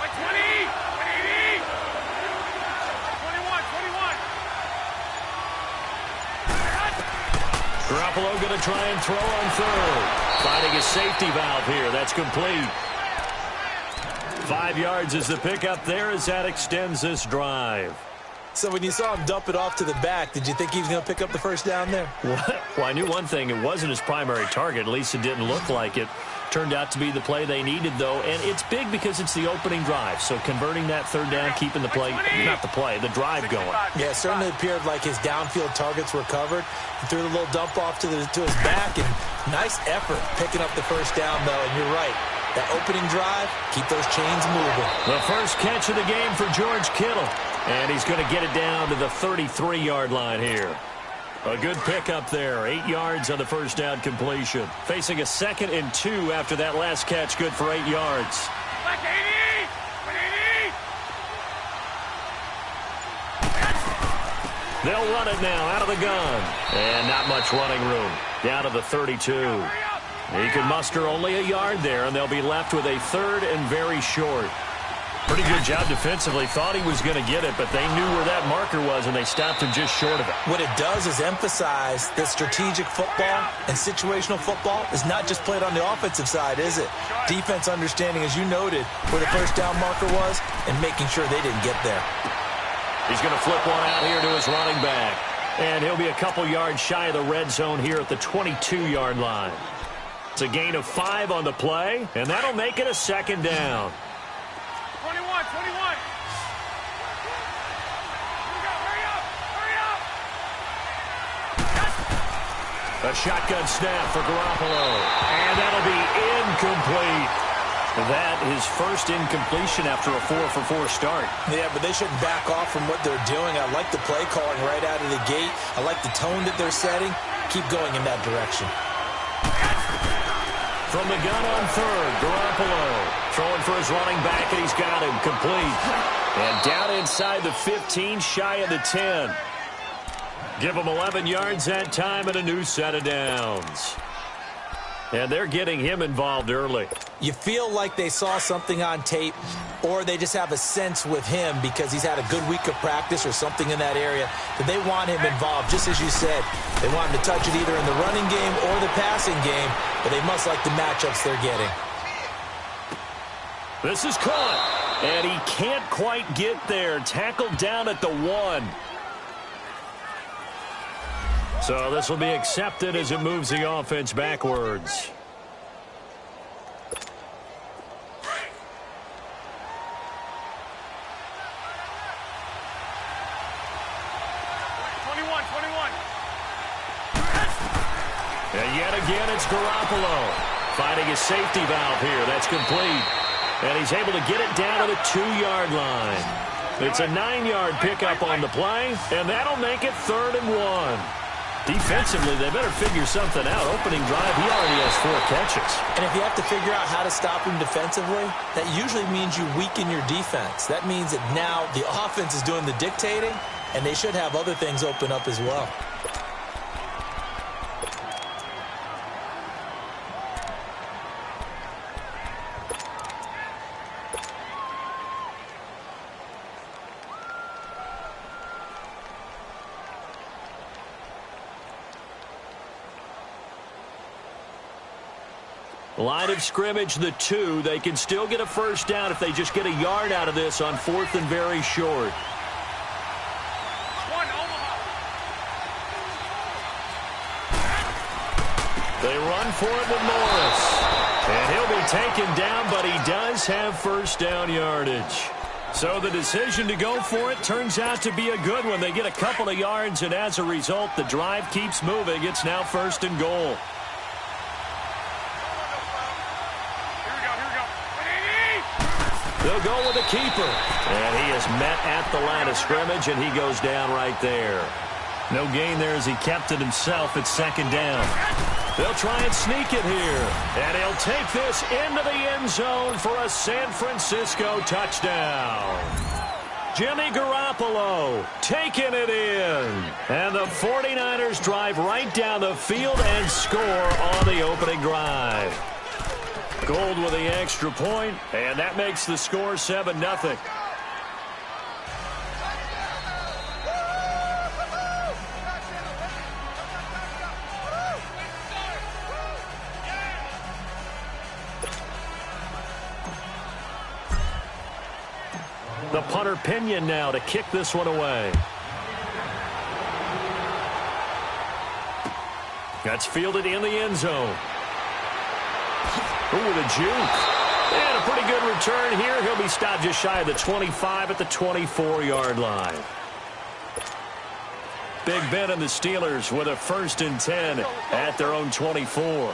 180. 21. Garoppolo going to try and throw on third. Finding a safety valve here. That's complete. 5 yards is the pickup there as that extends this drive. So when you saw him dump it off to the back, did you think he was going to pick up the first down there? Well, I knew one thing. It wasn't his primary target. At least it didn't look like it. Turned out to be the play they needed, though. And it's big because it's the opening drive. So converting that third down, keeping the play, not the play, the drive going. Yeah, it certainly appeared like his downfield targets were covered. He threw the little dump off to his back, and nice effort picking up the first down, though. And you're right. That opening drive, keep those chains moving. The first catch of the game for George Kittle. And he's going to get it down to the 33-yard line here. A good pickup there. 8 yards on the first down completion. Facing a 2nd and 2 after that last catch. Good for 8 yards. Like 80. 180. They'll run it now out of the gun. And not much running room. Down to the 32. He can muster only a yard there, and they'll be left with a 3rd and very short. Pretty good job defensively. Thought he was going to get it, but they knew where that marker was, and they stopped him just short of it. What it does is emphasize that strategic football and situational football is not just played on the offensive side, is it? Defense understanding, as you noted, where the first down marker was and making sure they didn't get there. He's going to flip one out here to his running back. And he'll be a couple yards shy of the red zone here at the 22-yard line. It's a gain of 5 on the play, and that'll make it a 2nd down. 21. A shotgun snap for Garoppolo. And that'll be incomplete. That is first incompletion after a 4-for-4 start. Yeah, but they shouldn't back off from what they're doing. I like the play calling right out of the gate. I like the tone that they're setting. Keep going in that direction. From the gun on third, Garoppolo throwing for his running back, and he's got him complete. And down inside the 15, shy of the 10. Give him 11 yards that time and a new set of downs. And they're getting him involved early. You feel like they saw something on tape, or they just have a sense with him because he's had a good week of practice or something in that area that they want him involved, just as you said. They want him to touch it either in the running game or the passing game, but they must like the matchups they're getting. This is caught, and he can't quite get there. Tackled down at the 1. So this will be accepted as it moves the offense backwards. And yet again, it's Garoppolo finding his safety valve here. That's complete. And he's able to get it down to the 2-yard line. It's a 9-yard pickup on the play, and that'll make it 3rd and 1. Defensively, they better figure something out. Opening drive, he already has 4 catches. And if you have to figure out how to stop him defensively, that usually means you weaken your defense. That means that now the offense is doing the dictating, and they should have other things open up as well. Line of scrimmage, the 2. They can still get a first down if they just get a yard out of this on 4th and very short. They run for it with Morris. And he'll be taken down, but he does have first down yardage. So the decision to go for it turns out to be a good one. They get a couple of yards, and as a result, the drive keeps moving. It's now 1st and goal. They'll go with the keeper. And he is met at the line of scrimmage, and he goes down right there. No gain there as he kept it himself. It's 2nd down. They'll try and sneak it here. And he'll take this into the end zone for a San Francisco touchdown. Jimmy Garoppolo taking it in. And the 49ers drive right down the field and score on the opening drive. Gold with the extra point, and that makes the score 7-0. The punter Pinion now to kick this one away. That's fielded in the end zone. Ooh, the juke. And a pretty good return here. He'll be stopped just shy of the 25 at the 24-yard line. Big Ben and the Steelers with a 1st and 10 at their own 24.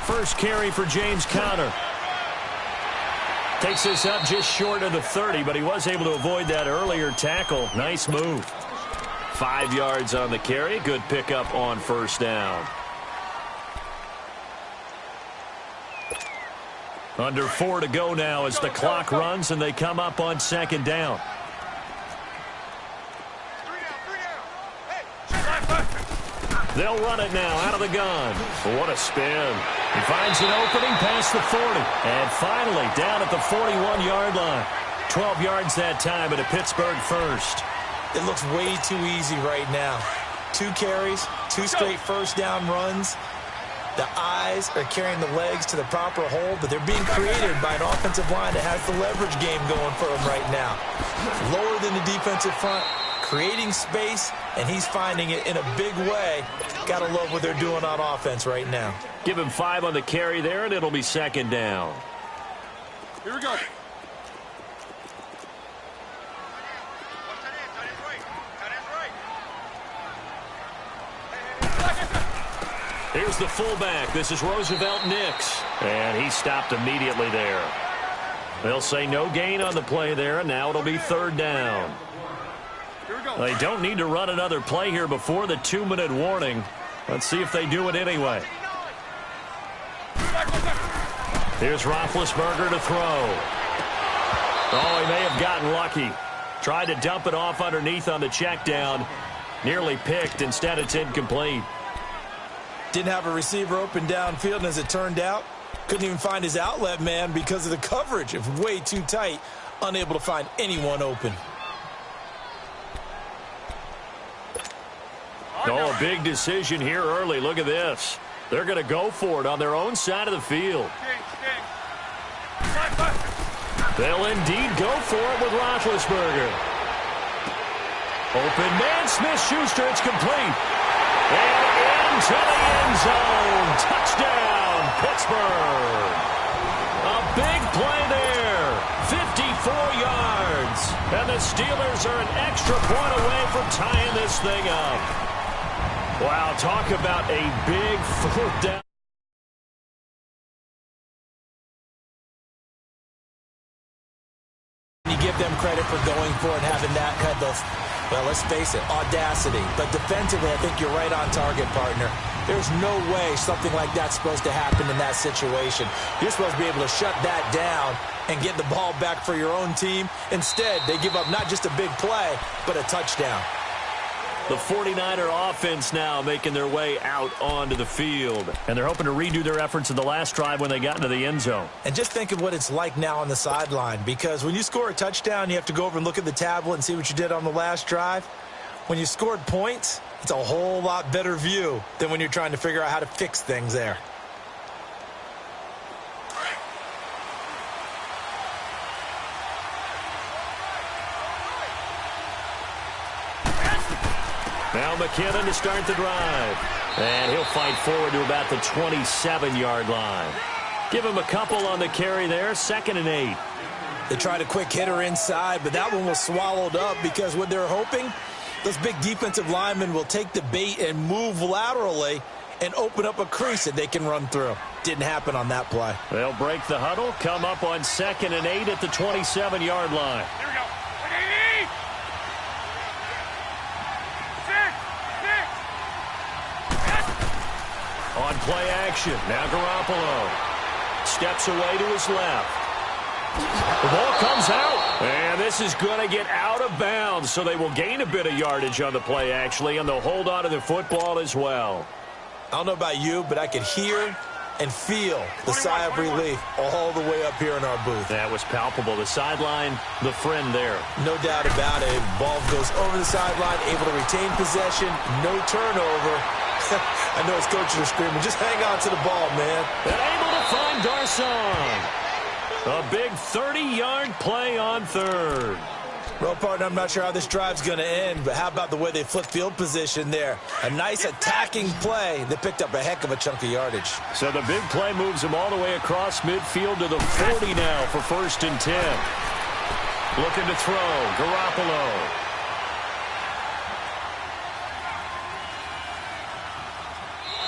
First carry for James Conner. Takes this up just short of the 30, but he was able to avoid that earlier tackle. Nice move. 5 yards on the carry. Good pickup on 1st down. Under 4 to go now as the clock runs and they come up on 2nd down. They'll run it now out of the gun. What a spin. He finds an opening past the 40. And finally down at the 41-yard line. 12 yards that time at a Pittsburgh first. It looks way too easy right now. 2 carries, 2 straight first down runs. The eyes are carrying the legs to the proper hold, but they're being created by an offensive line that has the leverage game going for them right now. Lower than the defensive front, creating space, and he's finding it in a big way. Got to love what they're doing on offense right now. Give him 5 on the carry there, and it'll be 2nd down. Here we go. Here's the fullback. This is Roosevelt Nix. And he stopped immediately there. They'll say no gain on the play there, and now it'll be 3rd down. They don't need to run another play here before the 2-minute warning. Let's see if they do it anyway. Here's Roethlisberger to throw. Oh, he may have gotten lucky. Tried to dump it off underneath on the check down. Nearly picked. Instead, it's incomplete. Didn't have a receiver open downfield, and as it turned out, couldn't even find his outlet man because of the coverage. It was way too tight, unable to find anyone open. Oh, a big decision here early. Look at this. They're going to go for it on their own side of the field. They'll indeed go for it with Roethlisberger. Open man, Smith-Schuster, it's complete. And into the end zone. Touchdown, Pittsburgh. A big play there. 54 yards. And the Steelers are an extra point away from tying this thing up. Wow, talk about a big 4th down. You give them credit for going for it and having that kind of, well, let's face it, audacity. But defensively, I think you're right on target, partner. There's no way something like that's supposed to happen in that situation. You're supposed to be able to shut that down and get the ball back for your own team. Instead, they give up not just a big play, but a touchdown. The 49er offense now making their way out onto the field. And they're hoping to redo their efforts in the last drive when they got into the end zone. And just think of what it's like now on the sideline, because when you score a touchdown, you have to go over and look at the tablet and see what you did on the last drive. When you scored points, it's a whole lot better view than when you're trying to figure out how to fix things there. Now McKinnon to start the drive. And he'll fight forward to about the 27-yard line. Give him a couple on the carry there, 2nd and 8. They tried a quick hitter inside, but that one was swallowed up because what they're hoping, those big defensive linemen will take the bait and move laterally and open up a crease that they can run through. Didn't happen on that play. They'll break the huddle, come up on 2nd and 8 at the 27-yard line. Here we go. On play action, now Garoppolo steps away to his left. The ball comes out, and this is going to get out of bounds, so they will gain a bit of yardage on the play, actually, and they'll hold on to the football as well. I don't know about you, but I could hear and feel the sigh of relief all the way up here in our booth. That was palpable. The sideline, the friend there. No doubt about it. Ball goes over the sideline, able to retain possession, no turnover. I know his coaches are screaming, just hang on to the ball, man. And able to find Garcon. A big 30-yard play on 3rd. Well, partner, I'm not sure how this drive's going to end, but how about the way they flip field position there? A nice attacking play that picked up a heck of a chunk of yardage. So the big play moves them all the way across midfield to the 40 now for 1st and 10. Looking to throw, Garoppolo.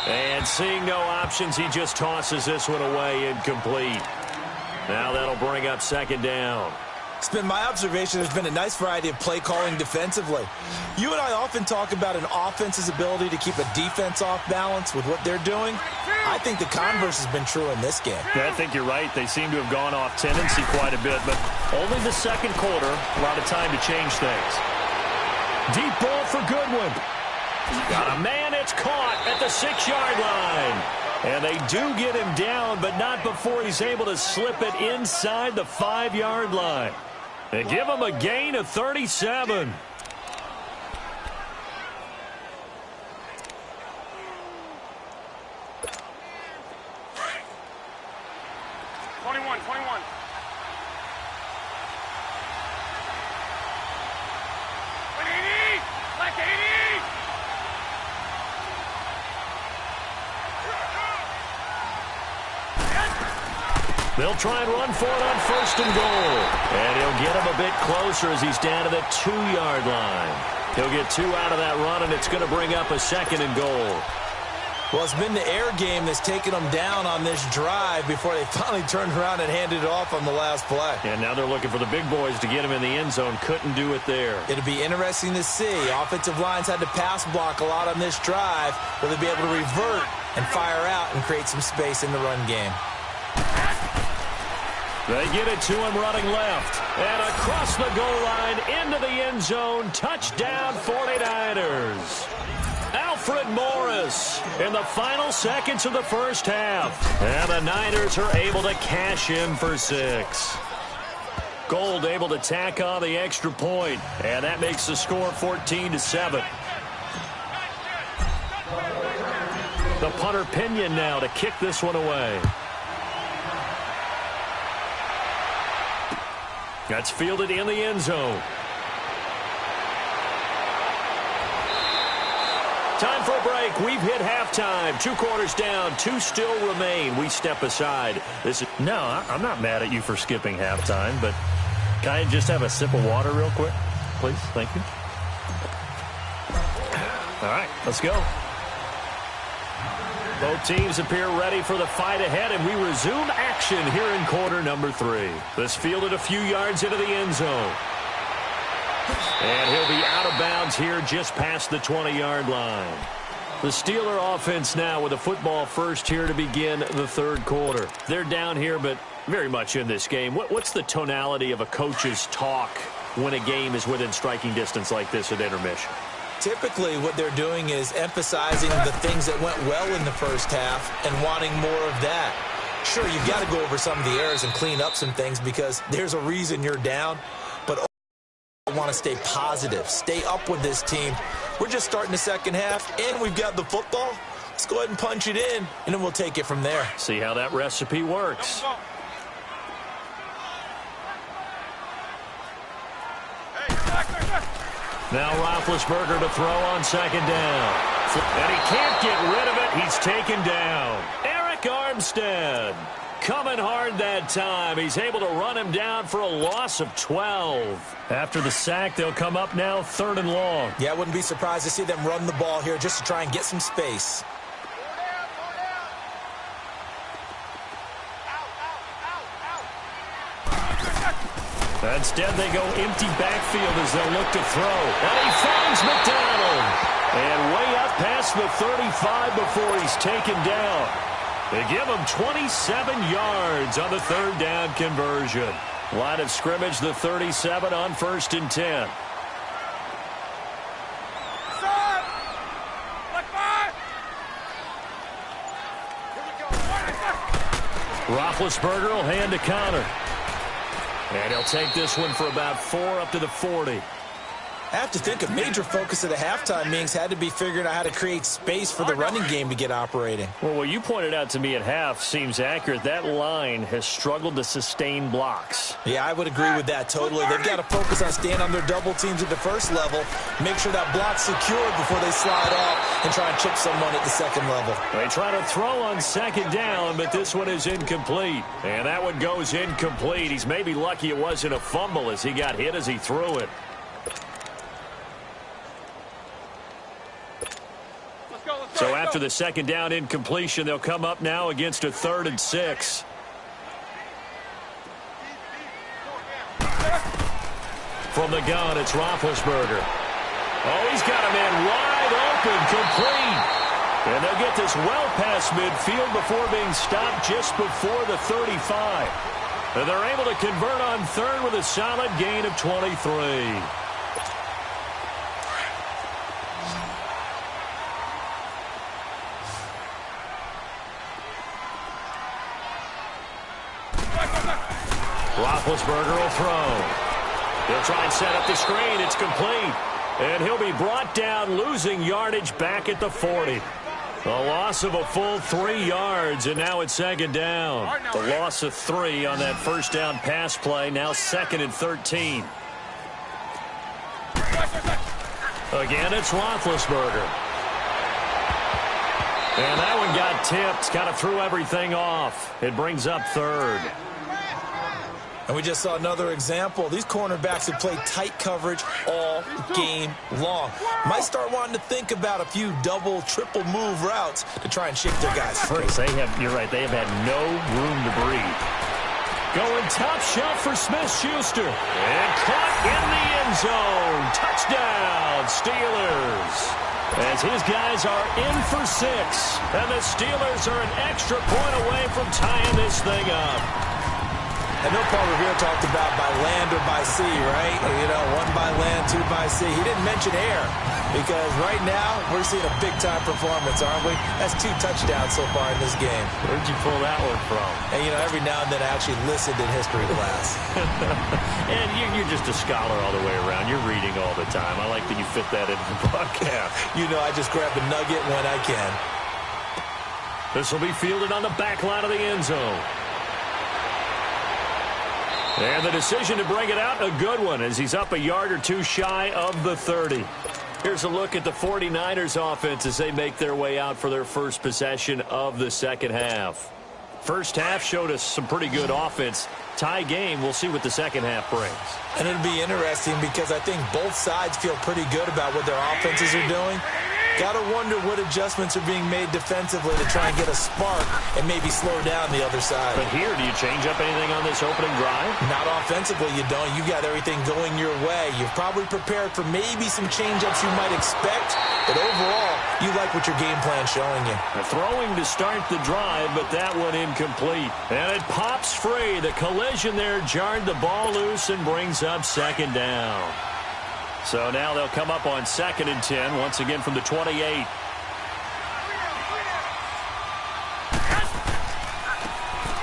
And seeing no options, he just tosses this one away incomplete. Now that'll bring up 2nd down. It's been my observation there's been a nice variety of play calling defensively. You and I often talk about an offense's ability to keep a defense off balance with what they're doing. I think the converse has been true in this game. Yeah, I think you're right. They seem to have gone off tendency quite a bit, but only the 2nd quarter, a lot of time to change things. Deep ball for Goodwin. Got a man, it's caught at the 6-yard line. And they do get him down, but not before he's able to slip it inside the 5-yard line. They give him a gain of 37. They'll try and run for it on 1st and goal. And he'll get him a bit closer as he's down to the 2-yard line. He'll get 2 out of that run, and it's going to bring up a 2nd and goal. Well, it's been the air game that's taken them down on this drive before they finally turned around and handed it off on the last play. And now they're looking for the big boys to get him in the end zone. Couldn't do it there. It'll be interesting to see. Offensive lines had to pass block a lot on this drive. Will they be able to revert and fire out and create some space in the run game? They get it to him running left. And across the goal line into the end zone. Touchdown 49ers. Alfred Morris in the final seconds of the first half. And the Niners are able to cash in for 6. Gold able to tack on the extra point. And that makes the score 14-7. The punter Pinion now to kick this one away. That's fielded in the end zone. Time for a break. We've hit halftime. 2 quarters down. 2 still remain. We step aside. No, I'm not mad at you for skipping halftime, but can I just have a sip of water real quick? Please? Thank you. All right, let's go. Both teams appear ready for the fight ahead, and we resume action here in quarter number 3. This fielded a few yards into the end zone. And he'll be out of bounds here just past the 20-yard line. The Steeler offense now with the football first here to begin the 3rd quarter. They're down here, but very much in this game. What's the tonality of a coach's talk when a game is within striking distance like this at intermission? Typically, what they're doing is emphasizing the things that went well in the first half and wanting more of that. Sure, you've got to go over some of the errors and clean up some things because there's a reason you're down. want to stay positive, stay up with this team. We're just starting the second half, and we've got the football. Let's go ahead and punch it in, and then we'll take it from there. See how that recipe works. Now Roethlisberger to throw on second down. And he can't get rid of it. He's taken down. Eric Armstead coming hard that time. He's able to run him down for a loss of 12. After the sack, they'll come up now 3rd and long. Yeah, I wouldn't be surprised to see them run the ball here just to try and get some space. Instead, they go empty backfield as they'll look to throw. And he finds McDonald. And way up past the 35 before he's taken down. They give him 27 yards on the 3rd down conversion. Line of scrimmage, the 37 on 1st and 10. Roethlisberger will hand to Connor. And he'll take this one for about 4 up to the 40. I have to think a major focus of the halftime meetings had to be figuring out how to create space for the running game to get operating. Well, what you pointed out to me at half seems accurate. That line has struggled to sustain blocks. Yeah, I would agree with that totally. They've got to focus on staying on their double teams at the first level, make sure that block's secured before they slide off and try and chip someone at the second level. They try to throw on second down, but this one is incomplete. And that one goes incomplete. He's maybe lucky it wasn't a fumble as he got hit as he threw it. So after the second down incompletion, they'll come up now against a 3rd and 6. From the gun, it's Roethlisberger. Oh, he's got a man wide open, complete. And they'll get this well past midfield before being stopped just before the 35. And they're able to convert on 3rd with a solid gain of 23. Roethlisberger will throw. He'll try and set up the screen. It's complete. And he'll be brought down, losing yardage back at the 40. A loss of a full 3 yards, and now it's second down. The loss of 3 on that first down pass play, now 2nd and 13. Again, it's Roethlisberger. And that one got tipped, kind of threw everything off. It brings up 3rd. And we just saw another example. These cornerbacks have played tight coverage all game long. Might start wanting to think about a few double, triple move routes to try and shake their guys free. You're right, they have had no room to breathe. Going top shelf for Smith-Schuster. And caught in the end zone. Touchdown, Steelers. As his guys are in for 6. And the Steelers are an extra point away from tying this thing up. I know Paul Revere talked about by land or by sea, right? You know, 1 by land, 2 by sea. He didn't mention air because right now we're seeing a big-time performance, aren't we? That's 2 touchdowns so far in this game. Where'd you pull that one from? And, you know, every now and then I actually listened in history class. And you're just a scholar all the way around. You're reading all the time. I like that you fit that into the broadcast. You know, I just grab a nugget when I can. This will be fielded on the back line of the end zone. And the decision to bring it out, a good one, as he's up a yard or 2 shy of the 30. Here's a look at the 49ers offense as they make their way out for their first possession of the second half. First half showed us some pretty good offense. Tie game, we'll see what the second half brings. And it'll be interesting because I think both sides feel pretty good about what their offenses are doing. Got to wonder what adjustments are being made defensively to try and get a spark and maybe slow down the other side. But here, do you change up anything on this opening drive? Not offensively, you don't. You got everything going your way. You've probably prepared for maybe some change-ups you might expect, but overall, you like what your game plan's showing you. Throwing to start the drive, but that one incomplete. And it pops free. The collision there jarred the ball loose and brings up second down. So now they'll come up on 2nd and 10, once again from the 28.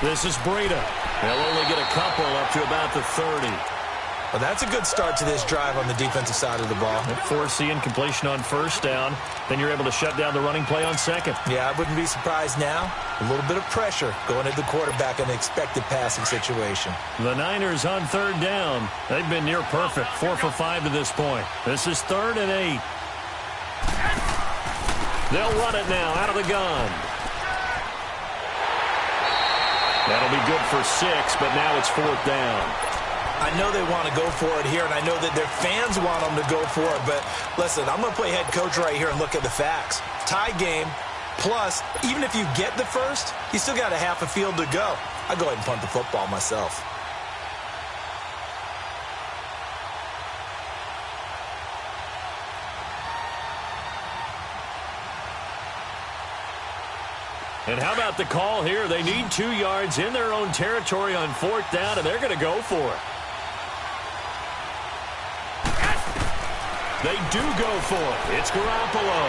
This is Breida. They'll only get a couple up to about the 30. Well, that's a good start to this drive on the defensive side of the ball. Force the incompletion on first down. Then you're able to shut down the running play on second. Yeah, I wouldn't be surprised now. A little bit of pressure going at the quarterback in the expected passing situation. The Niners on third down. They've been near perfect. 4 for 5 to this point. This is 3rd and 8. They'll run it now out of the gun. That'll be good for 6, but now it's 4th down. I know they want to go for it here, and I know that their fans want them to go for it, but listen, I'm going to play head coach right here and look at the facts. Tie game, plus, even if you get the first, you still got a half a field to go. I'll go ahead and punt the football myself. And how about the call here? They need 2 yards in their own territory on 4th down, and they're going to go for it. They do go for it. It's Garoppolo.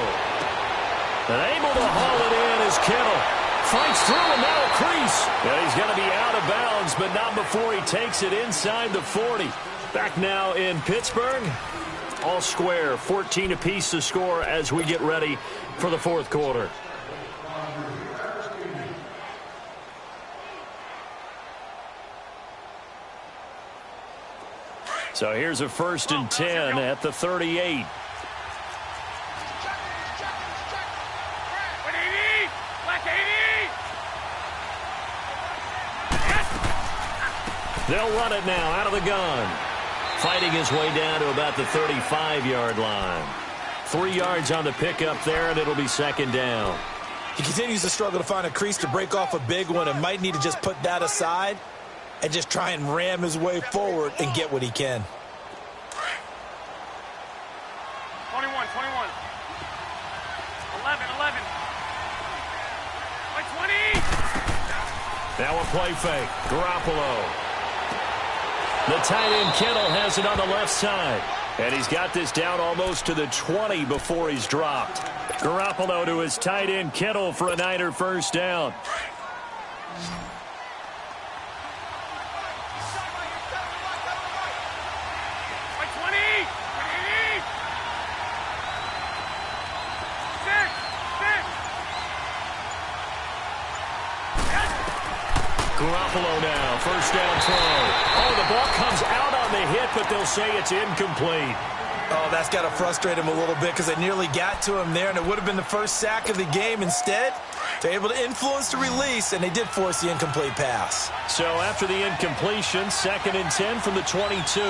And able to haul it in is Kittle. Fights through and now a crease. And he's going to be out of bounds, but not before he takes it inside the 40. Back now in Pittsburgh. All square, 14 apiece to score as we get ready for the 4th quarter. So here's a 1st and 10 at the 38. They'll run it now out of the gun. Fighting his way down to about the 35-yard line. 3 yards on the pickup there, and it'll be 2nd down. He continues to struggle to find a crease to break off a big one and might need to just put that aside and just try and ram his way forward and get what he can. 21, 21. 11, 11. By 20. Now a play fake. Garoppolo. The tight end Kittle has it on the left side. And he's got this down almost to the 20 before he's dropped. Garoppolo to his tight end Kittle for a Niner 1st down. Garoppolo now, 1st down throw. Oh, the ball comes out on the hit, but they'll say it's incomplete. Oh, that's got to frustrate him a little bit because they nearly got to him there, and it would have been the first sack of the game. Instead, they're able to influence the release, and they did force the incomplete pass. So after the incompletion, 2nd and 10 from the 22.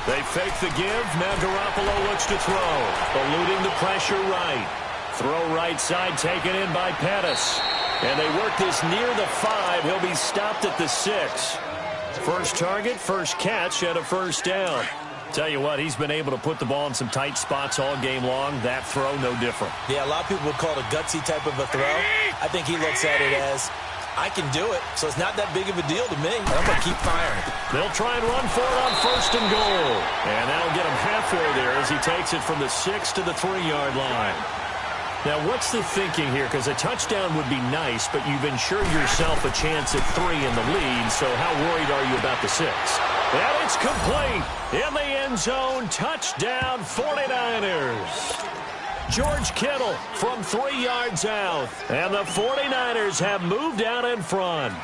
They fake the give. Now Garoppolo looks to throw. Eluding the pressure right. Throw right side taken in by Pettis. And they work this near the 5. He'll be stopped at the 6. First target, first catch, and a 1st down. Tell you what, he's been able to put the ball in some tight spots all game long. That throw, no different. Yeah, a lot of people would call it a gutsy type of a throw. I think he looks at it as, I can do it, so it's not that big of a deal to me. I'm going to keep firing. They'll try and run for it on 1st and goal. And that'll get him halfway there as he takes it from the 6 to the 3-yard line. Now, what's the thinking here? Because a touchdown would be nice, but you've ensured yourself a chance at 3 in the lead, so how worried are you about the 6? And it's complete. In the end zone, touchdown 49ers. George Kittle from 3 yards out. And the 49ers have moved out in front.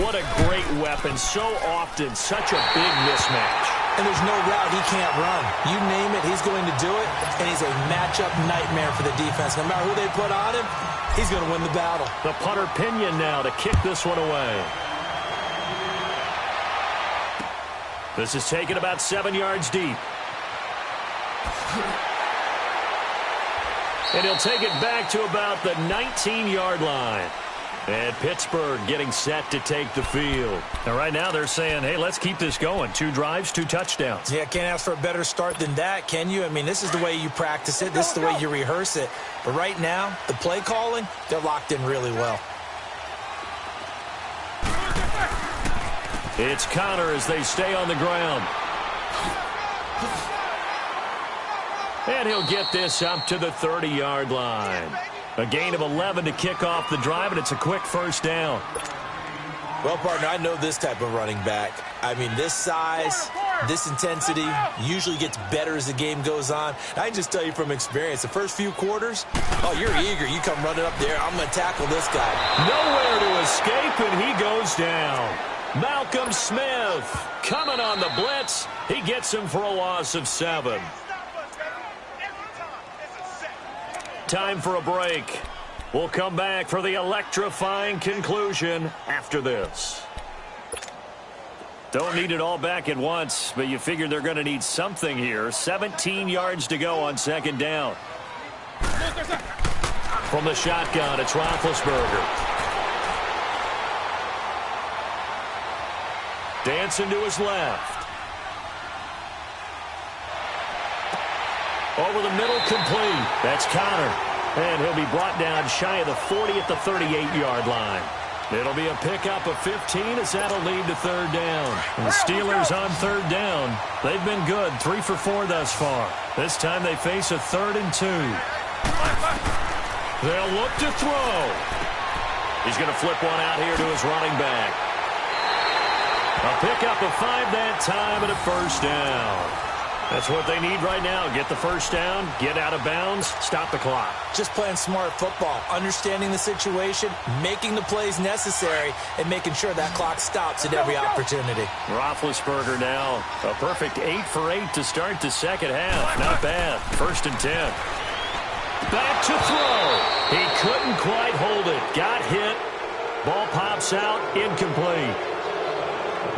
What a great weapon. So often, such a big mismatch. And there's no route he can't run. You name it, he's going to do it, and he's a matchup nightmare for the defense. No matter who they put on him, he's going to win the battle. The punter Pinion now to kick this one away. This is taken about 7 yards deep. And he'll take it back to about the 19-yard line. And Pittsburgh getting set to take the field. And right now they're saying, hey, let's keep this going. 2 drives, 2 touchdowns. Yeah, can't ask for a better start than that, can you? I mean, this is the way you practice it. This is the way you rehearse it. But right now, the play calling, they're locked in really well. It's Connor as they stay on the ground. And he'll get this up to the 30-yard line. A gain of 11 to kick off the drive, and it's a quick 1st down. Well, partner, I know this type of running back. I mean, this size, this intensity usually gets better as the game goes on. I can just tell you from experience, the first few quarters, oh, you're eager. You come running up there, I'm going to tackle this guy. Nowhere to escape, and he goes down. Malcolm Smith coming on the blitz. He gets him for a loss of 7. Time for a break. We'll come back for the electrifying conclusion after this. Don't need it all back at once, but you figure they're going to need something here. 17 yards to go on second down. From the shotgun, it's Roethlisberger. Dancing to his left. Over the middle, complete. That's Connor. And he'll be brought down shy of the 40 at the 38-yard line. It'll be a pickup of 15 as that'll lead to third down. And the Steelers on third down. They've been good, 3 for 4 thus far. This time they face a 3rd and 2. They'll look to throw. He's going to flip one out here to his running back. A pickup of 5 that time and a first down. That's what they need right now. Get the first down, get out of bounds, stop the clock. Just playing smart football, understanding the situation, making the plays necessary, and making sure that clock stops at every opportunity. Roethlisberger now, a perfect 8 for 8 to start the second half. Not bad. 1st and 10. Back to throw. He couldn't quite hold it. Got hit. Ball pops out. Incomplete.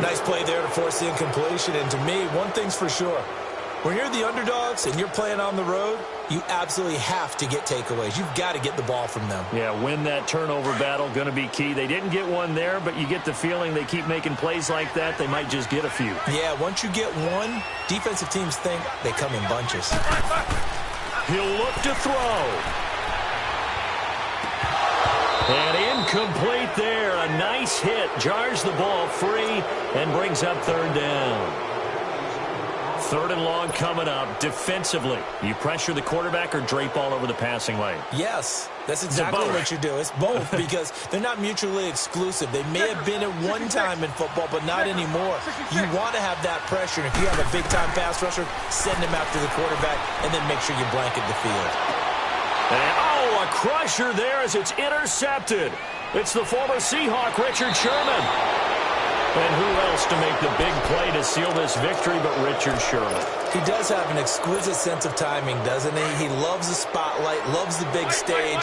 Nice play there to force the incompletion. And to me, one thing's for sure. When you're the underdogs and you're playing on the road, you absolutely have to get takeaways. You've got to get the ball from them. Yeah, win that turnover battle, going to be key. They didn't get one there, but you get the feeling they keep making plays like that, they might just get a few. Yeah, once you get one, defensive teams think they come in bunches. He'll look to throw. And incomplete there. A nice hit. Jars the ball free and brings up third down. 3rd and long coming up. Defensively, you pressure the quarterback or drape all over the passing lane? Yes, that's exactly what you do. It's both because they're not mutually exclusive. They may have been at one time in football, but not anymore. You want to have that pressure. And if you have a big-time pass rusher, send him after the quarterback and then make sure you blanket the field. And, oh, a crusher there as it's intercepted. It's the former Seahawk, Richard Sherman. And who else to make the big play to seal this victory but Richard Sherman? He does have an exquisite sense of timing, doesn't he? He loves the spotlight, loves the big stage.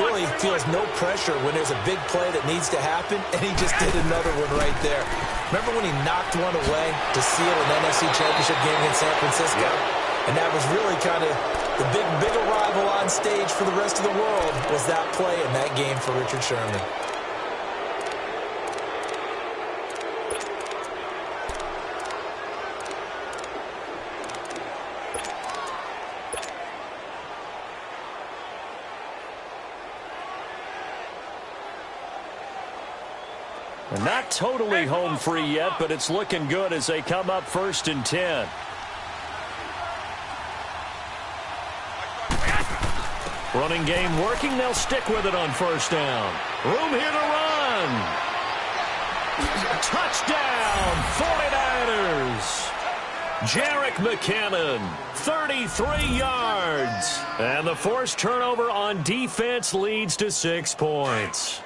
Really feels no pressure when there's a big play that needs to happen, and he just did another one right there. Remember when he knocked one away to seal an NFC Championship game against San Francisco? And that was really kind of the big arrival on stage for the rest of the world was that play in that game for Richard Sherman. Not totally home free yet, but it's looking good as they come up 1st and 10. Running game working. They'll stick with it on 1st down. Room here to run. Touchdown, 49ers. Jerick McKinnon, 33 yards. And the forced turnover on defense leads to 6 points.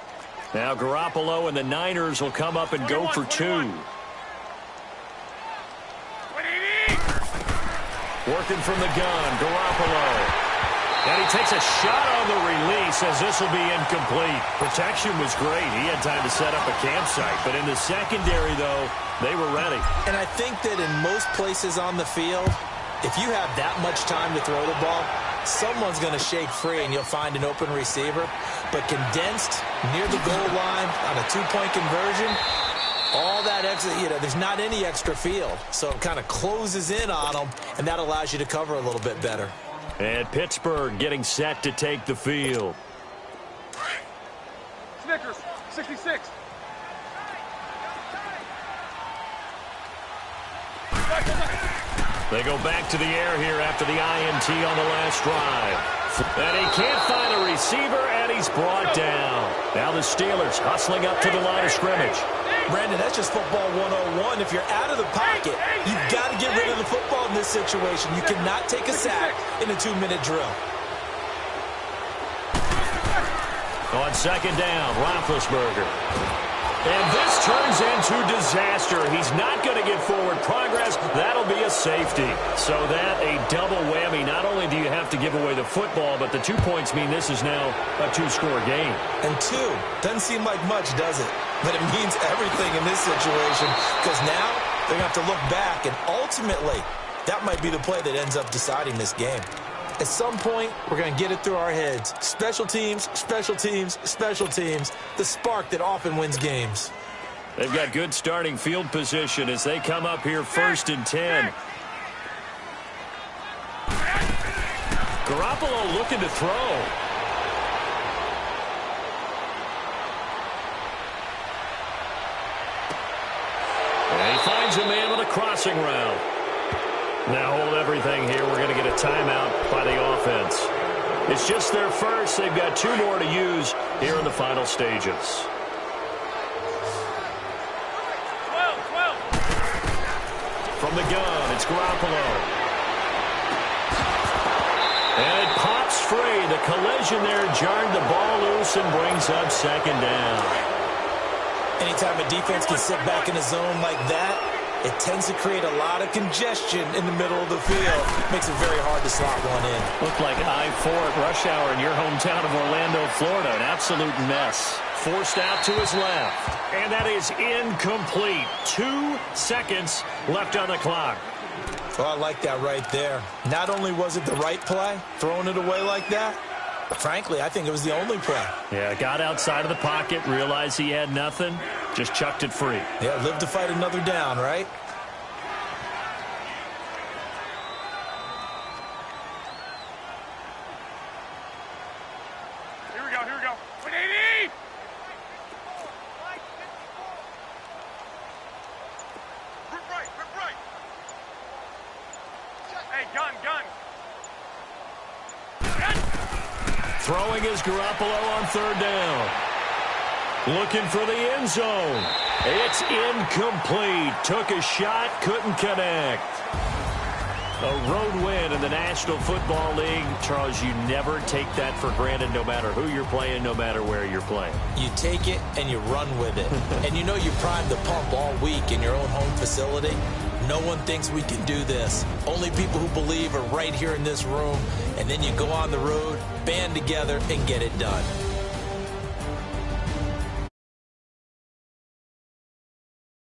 Now Garoppolo and the Niners will come up and go for 2. Working from the gun, Garoppolo. And he takes a shot on the release as this will be incomplete. Protection was great. He had time to set up a campsite. But in the secondary, though, they were ready. And I think that in most places on the field, if you have that much time to throw the ball, someone's going to shake free and you'll find an open receiver. But condensed near the goal line on a 2-point conversion, all that extra, there's not any extra field. So it kind of closes in on them, and that allows you to cover a little bit better. And Pittsburgh getting set to take the field. Snickers, 66. They go back to the air here after the INT on the last drive. And he can't find a receiver, and he's brought down. Now the Steelers hustling up to the line of scrimmage. Brandon, that's just football 101. If you're out of the pocket, you've got to get rid of the football in this situation. You cannot take a sack in a 2-minute drill. On second down, Roethlisberger. And this turns into disaster. He's not going to get forward progress. That'll be a safety. So that a double whammy. Not only do you have to give away the football, but the 2 points mean this is now a 2-score game. And 2 doesn't seem like much, does it? But it means everything in this situation, because now they're going to have to look back, and ultimately that might be the play that ends up deciding this game. At some point, we're going to get it through our heads. Special teams, special teams, special teams. The spark that often wins games. They've got good starting field position as they come up here 1st and 10. Garoppolo looking to throw. And he finds a man with a crossing route. Now hold everything here. We're going to get a timeout by the offense. It's just their first. They've got 2 more to use here in the final stages. 12. From the gun, it's Garoppolo. And it pops free. The collision there jarred the ball loose and brings up second down. Anytime a defense can sit back in a zone like that, it tends to create a lot of congestion in the middle of the field. Makes it very hard to slot one in. Looked like I-4 at rush hour in your hometown of Orlando, Florida. An absolute mess. Forced out to his left. And that is incomplete. 2 seconds left on the clock. Well, I like that right there. Not only was it the right play, throwing it away like that, but frankly, I think it was the only play. Yeah, got outside of the pocket, realized he had nothing, just chucked it free. Yeah, live to fight another down, right? Here we go. 180! Rip right. Hey, gun. Throwing is Garoppolo on 3rd down. Looking for the end zone. It's incomplete. Took a shot, couldn't connect. A road win in the National Football League. Charles, you never take that for granted, no matter who you're playing, no matter where you're playing. You take it and you run with it. And you know you primed the pump all week in your own home facility. No one thinks we can do this. Only people who believe are right here in this room. And then you go on the road, band together, and get it done.